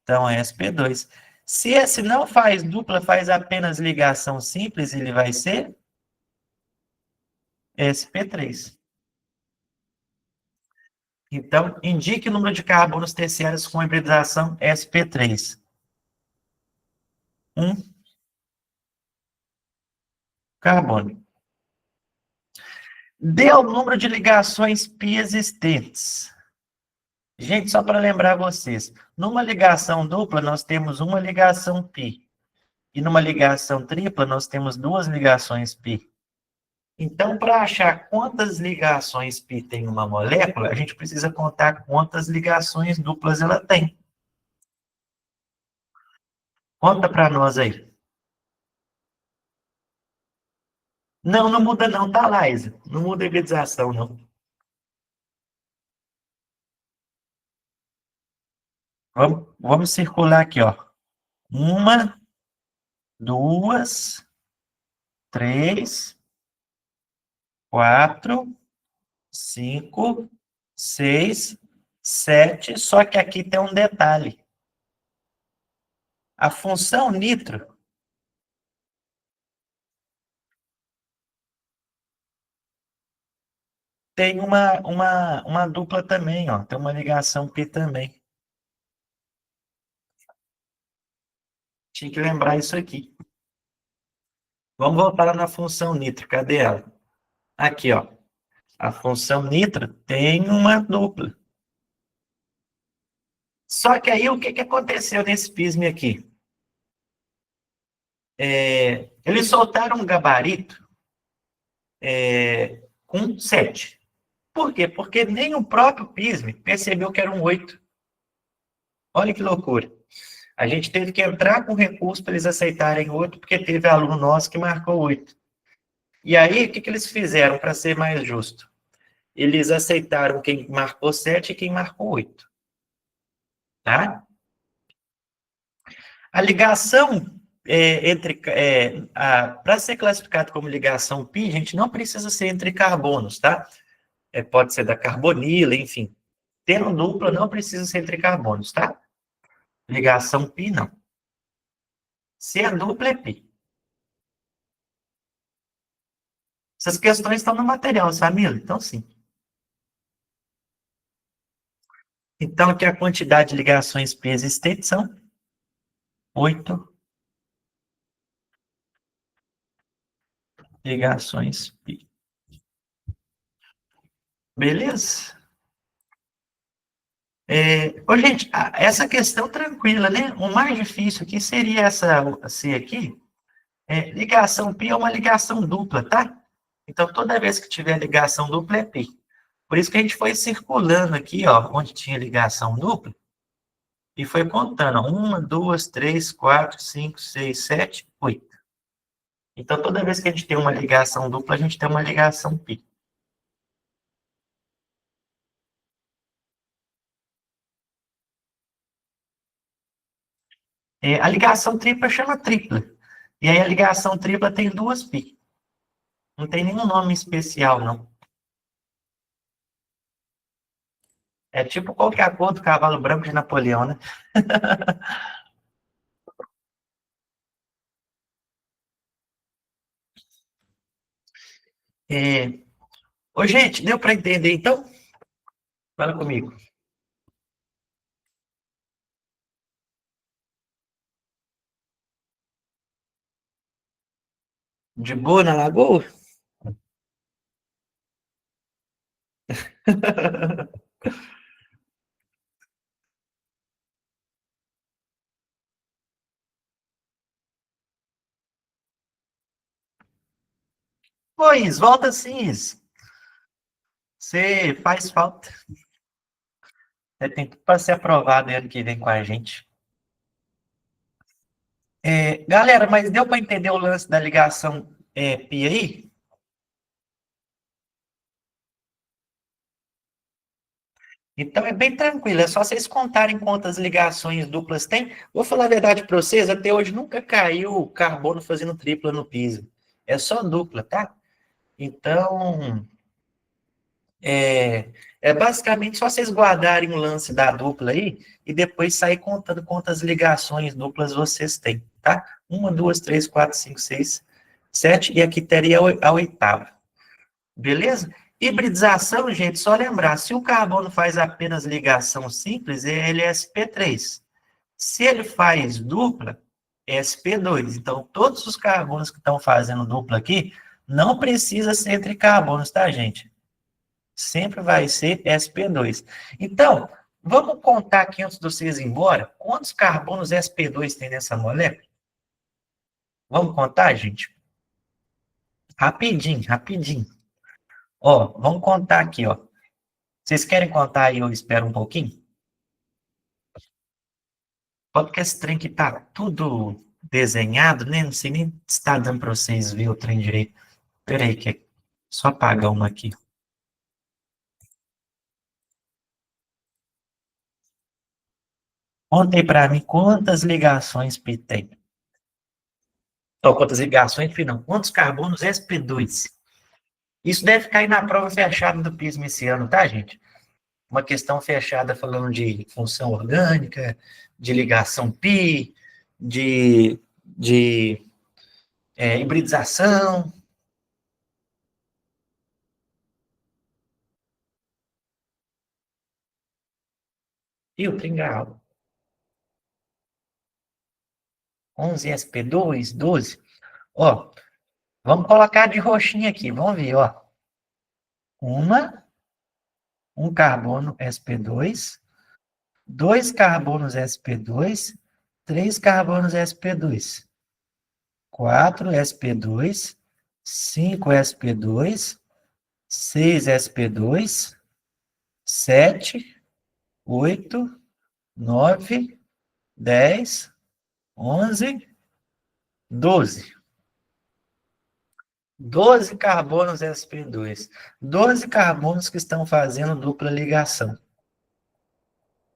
Então é sp2. Se esse não faz dupla, faz apenas ligação simples, ele vai ser sp3. Então, indique o número de carbonos terciários com hibridização sp3. um carbono. Dê o número de ligações π existentes. Gente, só para lembrar vocês, numa ligação dupla nós temos uma ligação π. E numa ligação tripla nós temos duas ligações π. Então, para achar quantas ligações π tem uma molécula, a gente precisa contar quantas ligações duplas ela tem. Conta para nós aí. Não, não muda não, tá, Laísa? Não muda a hibridização, não. Vamos circular aqui, ó. Uma, duas, três, quatro, cinco, seis, sete. Só que aqui tem um detalhe. A função nitro tem uma dupla também, ó. Tem uma ligação π também. Tinha que lembrar isso aqui. Vamos voltar lá na função nitro. Cadê ela? Aqui, ó. A função nitro tem uma dupla. Só que aí, o que aconteceu nesse pisme aqui? Eles soltaram um gabarito com 7. Por quê? Porque nem o próprio pisme percebeu que era um 8. Olha que loucura. A gente teve que entrar com recurso para eles aceitarem 8, porque teve aluno nosso que marcou 8. E aí, o que eles fizeram para ser mais justo? Eles aceitaram quem marcou 7 e quem marcou 8. Tá? A ligação para ser classificado como ligação π, a gente não precisa ser entre carbonos, tá? Pode ser da carbonila, enfim. Tendo dupla, não precisa ser entre carbonos, tá? Ligação π, não. Se é dupla, é π. Essas questões estão no material, Samila? Então, sim. Então, aqui a quantidade de ligações π existentes são 8 ligações π. Beleza? Gente, essa questão tranquila, né? O mais difícil aqui seria essa C aqui. Ligação π é uma ligação dupla, tá? Então, toda vez que tiver ligação dupla, é π. Por isso que a gente foi circulando aqui, ó, onde tinha ligação dupla, e foi contando, ó, 1, 2, 3, 4, 5, 6, 7, 8. Então, toda vez que a gente tem uma ligação dupla, a gente tem uma ligação π. A ligação tripla chama tripla. E aí a ligação tripla tem duas π. Não tem nenhum nome especial, não. É tipo qualquer cor do cavalo branco de Napoleão, né? Gente, deu para entender, então? Fala comigo. De boa na lagoa? Pois, volta sim. Você faz falta. Você tem tudo para ser aprovado ano que vem com a gente. Galera, mas deu para entender o lance da ligação π aí? Então é bem tranquilo, é só vocês contarem quantas ligações duplas tem. Vou falar a verdade para vocês, até hoje nunca caiu carbono fazendo tripla no piso. É só dupla, tá? Então, basicamente só vocês guardarem o lance da dupla aí e depois sair contando quantas ligações duplas vocês têm, tá? 1, 2, 3, 4, 5, 6, 7 e aqui teria a oitava. Beleza? Hibridização, gente, só lembrar, se o carbono faz apenas ligação simples, ele é sp3. Se ele faz dupla, sp2. Então, todos os carbonos que estão fazendo dupla aqui, não precisa ser entre carbonos, tá, gente? Sempre vai ser sp2. Então, vamos contar aqui antes de vocês ir embora, quantos carbonos sp2 tem nessa molécula? Vamos contar, gente? Rapidinho, rapidinho. Ó, vamos contar aqui, ó. Vocês querem contar aí, eu espero um pouquinho? Porque esse trem que tá tudo desenhado, né? Não sei nem se está dando para vocês verem o trem direito. Espera aí, que é só apagar uma aqui. Conta aí para mim quantas ligações P tem. Ou quantas ligações, P não. Quantos carbonos sp2? Isso deve cair na prova fechada do PISM esse ano, tá, gente? Uma questão fechada falando de função orgânica, de ligação pi, de hibridização. E o tringalo. 11sp2, 12. Ó, vamos colocar de roxinho aqui, vamos ver, ó. Um carbono sp2, dois carbonos sp2, três carbonos sp2, 4 sp2, 5 sp2, 6 sp2, 7, 8, 9, 10, 11, 12. 12 carbonos sp2. 12 carbonos que estão fazendo dupla ligação.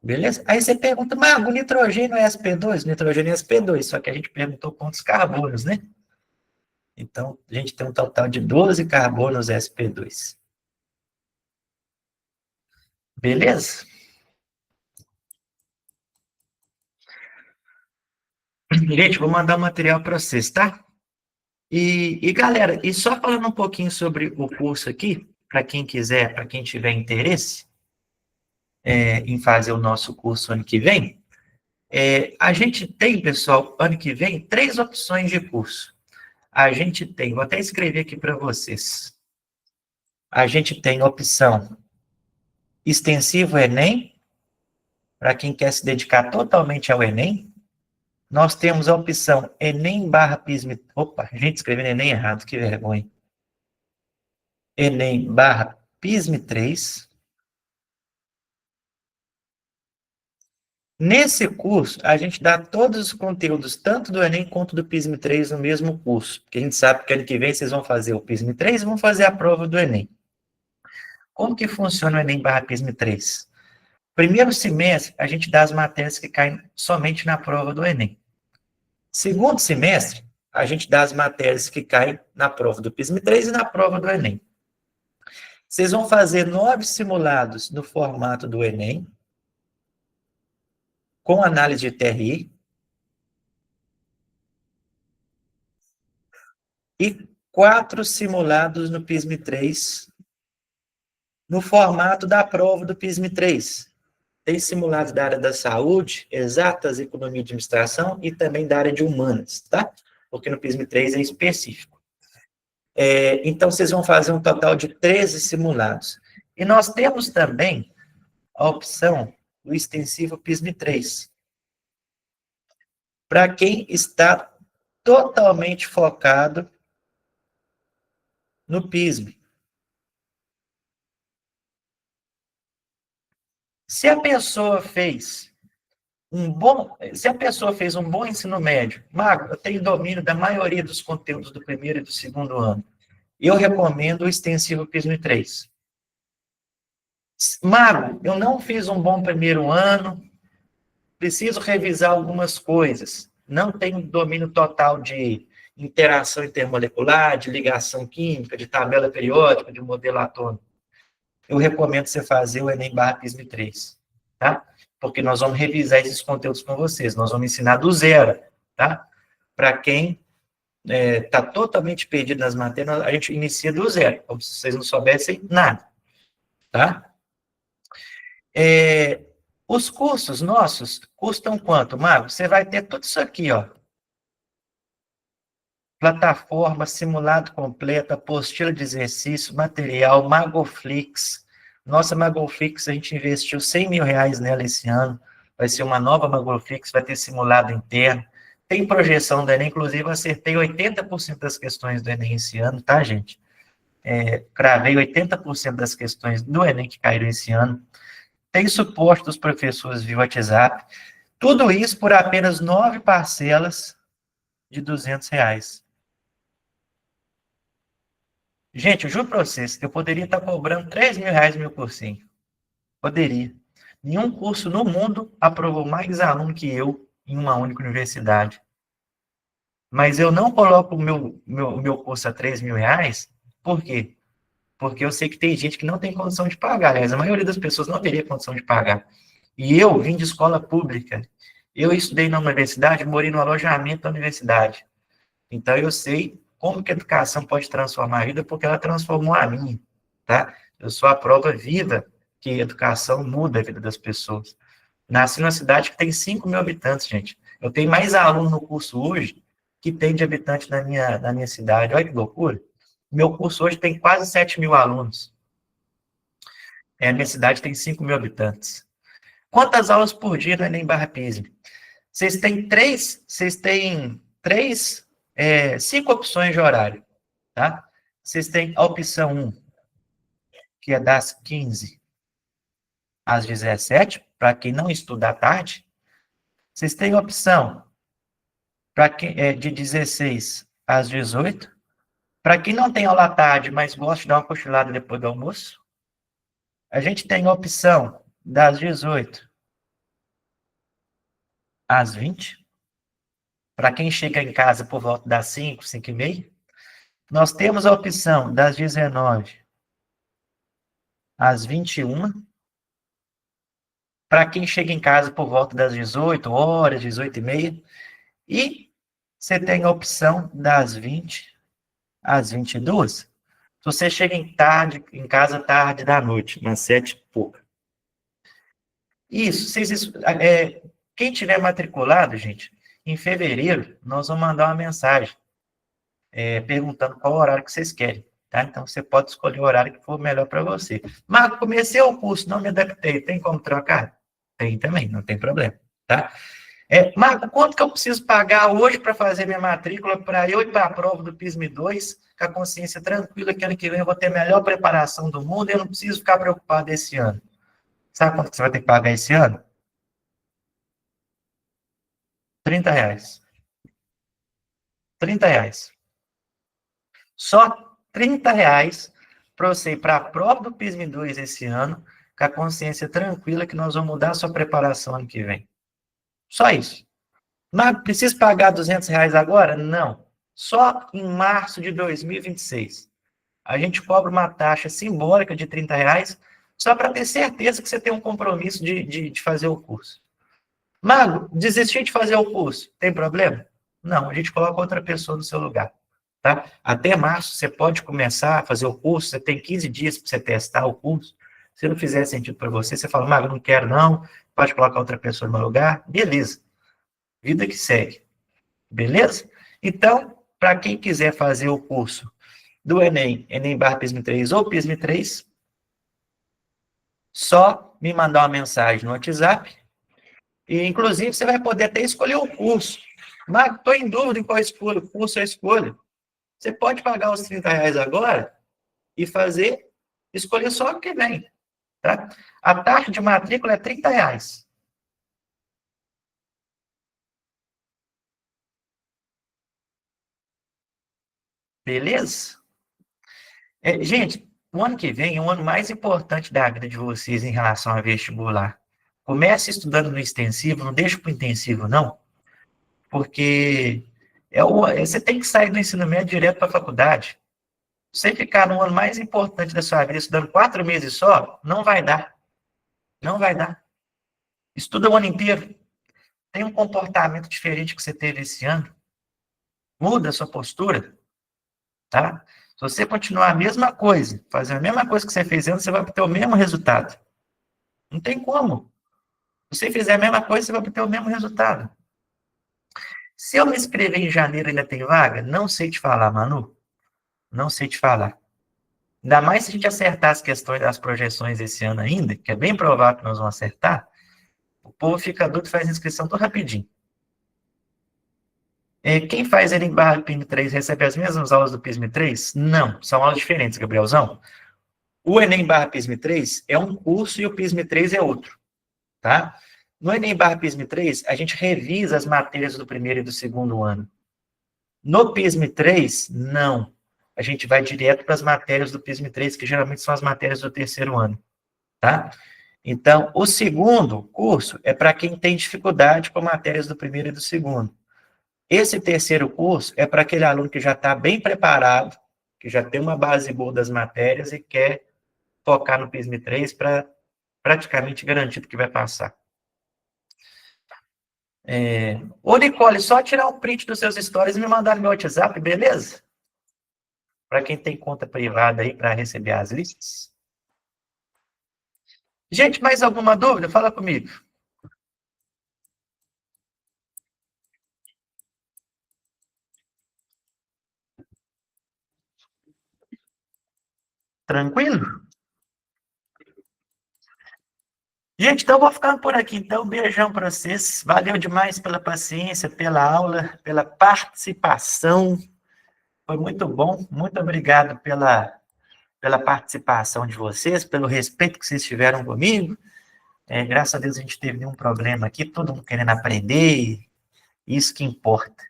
Beleza? Aí você pergunta, mas o nitrogênio é sp2? O nitrogênio é sp2, só que a gente perguntou quantos carbonos, né? Então, a gente tem um total de 12 carbonos sp2. Beleza? Gente, vou mandar o material para vocês, tá? Galera, e só falando um pouquinho sobre o curso aqui, para quem quiser, para quem tiver interesse em fazer o nosso curso ano que vem, a gente tem, pessoal, ano que vem, 3 opções de curso. A gente tem, vou até escrever aqui para vocês. A gente tem opção extensivo Enem, para quem quer se dedicar totalmente ao Enem. Nós temos a opção Enem barra PISM. Opa, a gente escrevendo Enem errado, que vergonha. Enem barra PISM 3. Nesse curso, a gente dá todos os conteúdos, tanto do Enem quanto do PISM 3, no mesmo curso. Porque a gente sabe que ano que vem vocês vão fazer o PISM 3 e vão fazer a prova do Enem. Como que funciona o Enem barra PISM 3? Primeiro semestre, a gente dá as matérias que caem somente na prova do Enem. Segundo semestre, a gente dá as matérias que caem na prova do PISM 3 e na prova do Enem. Vocês vão fazer 9 simulados no formato do Enem, com análise de TRI, e 4 simulados no PISM 3, no formato da prova do PISM 3. Tem simulados da área da saúde, exatas, economia e administração, e também da área de humanas, tá? Porque no PISM 3 é específico. Então, vocês vão fazer um total de 13 simulados. E nós temos também a opção do extensivo PISM 3. Para quem está totalmente focado no PISM. Se a pessoa fez um bom ensino médio, Mago, eu tenho domínio da maioria dos conteúdos do primeiro e do segundo ano, eu recomendo o extensivo PISM 3. Mago, eu não fiz um bom primeiro ano, preciso revisar algumas coisas, não tenho domínio total de interação intermolecular, de ligação química, de tabela periódica, de modelo atômico. Eu recomendo você fazer o Enem barra PISM 3, tá? Porque nós vamos revisar esses conteúdos com vocês, nós vamos ensinar do zero, tá? Para quem está totalmente perdido nas matérias, a gente inicia do zero, como se vocês não soubessem nada, tá? Os cursos nossos custam quanto, Marcos? Você vai ter tudo isso aqui, ó. plataforma, simulado completo, apostila de exercício, material, Magoflix. Nossa Magoflix, a gente investiu R$ 100.000 nela esse ano. Vai ser uma nova Magoflix, vai ter simulado interno. Tem projeção do Enem, inclusive eu acertei 80% das questões do Enem esse ano, tá, gente? Cravei 80% das questões do Enem que caíram esse ano. Tem suporte dos professores via WhatsApp. Tudo isso por apenas 9 parcelas de R$ 200. Gente, eu juro para vocês, eu poderia estar cobrando R$ 3.000 no meu cursinho. Poderia. Nenhum curso no mundo aprovou mais aluno que eu em uma única universidade. Mas eu não coloco o meu curso a R$ 3.000, por quê? Porque eu sei que tem gente que não tem condição de pagar. Aliás, a maioria das pessoas não teria condição de pagar. E eu vim de escola pública. Eu estudei na universidade, morei no alojamento da universidade. Então, eu sei como que a educação pode transformar a vida, porque ela transformou a minha, tá? Eu sou a prova viva que a educação muda a vida das pessoas. Nasci numa cidade que tem 5.000 habitantes, gente. Eu tenho mais aluno no curso hoje que tem de habitante na minha cidade. Olha que loucura. Meu curso hoje tem quase 7.000 alunos. A minha cidade tem 5.000 habitantes. Quantas aulas por dia no Enem Barra Pise? Cinco opções de horário, tá? Vocês têm a opção 1, que é das 15 às 17, para quem não estuda à tarde. Vocês têm a opção para quem é de 16 às 18, para quem não tem aula à tarde, mas gosta de dar uma cochilada depois do almoço. A gente tem a opção das 18 às 20, para quem chega em casa por volta das 5, 5 e meia. Nós temos a opção das 19 às 21, para quem chega em casa por volta das 18 horas, 18 e meia. E você tem a opção das 20 às 22. Se você chega em casa tarde da noite, umas 7 e pouca. Quem tiver matriculado, gente, em fevereiro, nós vamos mandar uma mensagem perguntando qual horário que vocês querem, tá? Então, você pode escolher o horário que for melhor para você. Marco, comecei o curso, não me adaptei, tem como trocar? Tem também, não tem problema, tá? Marco, quanto que eu preciso pagar hoje para fazer minha matrícula, para eu ir para a prova do PISM-2, com a consciência tranquila que ano que vem eu vou ter a melhor preparação do mundo e eu não preciso ficar preocupado esse ano? Sabe quanto que você vai ter que pagar esse ano? R$ 30. R$ 30. Só R$ 30 para você ir para a prova do PISM-2 esse ano, com a consciência tranquila que nós vamos mudar a sua preparação ano que vem. Só isso. Mas precisa pagar R$ 200 agora? Não. Só em março de 2026. A gente cobra uma taxa simbólica de R$ 30, só para ter certeza que você tem um compromisso de fazer o curso. Mago, desistir de fazer o curso, tem problema? Não, a gente coloca outra pessoa no seu lugar. Tá? Até março você pode começar a fazer o curso, você tem 15 dias para você testar o curso. Se não fizer sentido para você, você fala, Mago, não quero não, pode colocar outra pessoa no meu lugar, beleza. Vida que segue. Beleza? Então, para quem quiser fazer o curso do Enem, Enem Barra PISM-3 ou PISM-3, só me mandar uma mensagem no WhatsApp e, inclusive, você vai poder até escolher o curso. Mas estou em dúvida em qual curso eu escolho. Você pode pagar os R$ 30 agora e escolher só o que vem. Tá? A taxa de matrícula é R$ 30. Beleza? Gente, o ano que vem é o ano mais importante da vida de vocês em relação a vestibular. Comece estudando no extensivo, não deixe para o intensivo, não, porque você tem que sair do ensino médio direto para a faculdade. Você ficar no ano mais importante da sua vida estudando 4 meses só, não vai dar. Não vai dar. Estuda o ano inteiro. Tem um comportamento diferente que você teve esse ano. Muda a sua postura, tá? Se você continuar a mesma coisa, fazer a mesma coisa que você fez antes, você vai obter o mesmo resultado. Não tem como. Se você fizer a mesma coisa, você vai obter o mesmo resultado. Se eu me inscrever em janeiro ainda tem vaga? Não sei te falar, Manu. Não sei te falar. Ainda mais se a gente acertar as questões das projeções esse ano ainda, que é bem provável que nós vamos acertar, o povo fica adulto e faz inscrição tão rapidinho. Quem faz Enem barra PISM 3 recebe as mesmas aulas do PISM 3? Não, são aulas diferentes, Gabrielzão. O Enem barra PISM 3 é um curso e o PISM 3 é outro, tá? No Enem barra PISM 3, a gente revisa as matérias do primeiro e do segundo ano. No PISM 3, não. A gente vai direto para as matérias do PISM 3, que geralmente são as matérias do terceiro ano, tá? Então, o segundo curso é para quem tem dificuldade com matérias do primeiro e do segundo. Esse terceiro curso é para aquele aluno que já está bem preparado, que já tem uma base boa das matérias e quer focar no PISM 3 para praticamente garantido que vai passar. Ô, Nicole, só tirar um print dos seus stories e me mandar no meu WhatsApp, beleza? Para quem tem conta privada aí para receber as listas. Gente, mais alguma dúvida? Fala comigo. Tranquilo? Gente, então eu vou ficando por aqui. Então, um beijão para vocês. Valeu demais pela paciência, pela aula, pela participação. Foi muito bom. Muito obrigado pela participação de vocês, pelo respeito que vocês tiveram comigo. Graças a Deus a gente não teve nenhum problema aqui, todo mundo querendo aprender, isso que importa.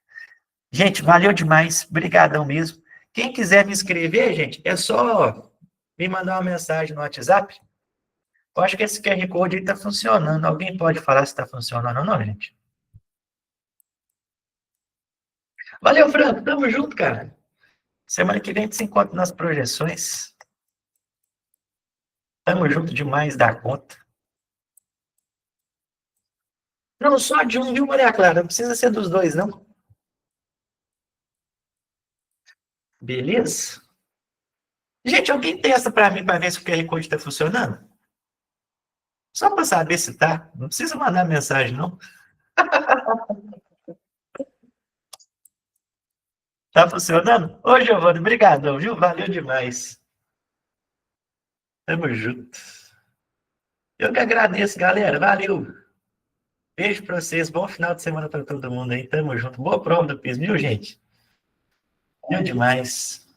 Gente, valeu demais, brigadão mesmo. Quem quiser me inscrever, gente, é só me mandar uma mensagem no WhatsApp. Eu acho que esse QR Code aí está funcionando. Alguém pode falar se está funcionando ou não, gente? Valeu, Franco, tamo junto, cara. Semana que vem a gente se encontra nas projeções. Tamo junto demais da conta. Não, só de um, viu, Maria Clara? Não precisa ser dos dois, não. Beleza? Gente, alguém testa para mim para ver se o QR Code está funcionando? Só para saber se tá. Não precisa mandar mensagem, não. Tá funcionando? Ô, Giovanni, obrigado, viu? Valeu demais. Tamo junto. Eu que agradeço, galera. Valeu. Beijo para vocês. Bom final de semana para todo mundo aí. Tamo junto. Boa prova do PIS, viu, gente? Valeu demais.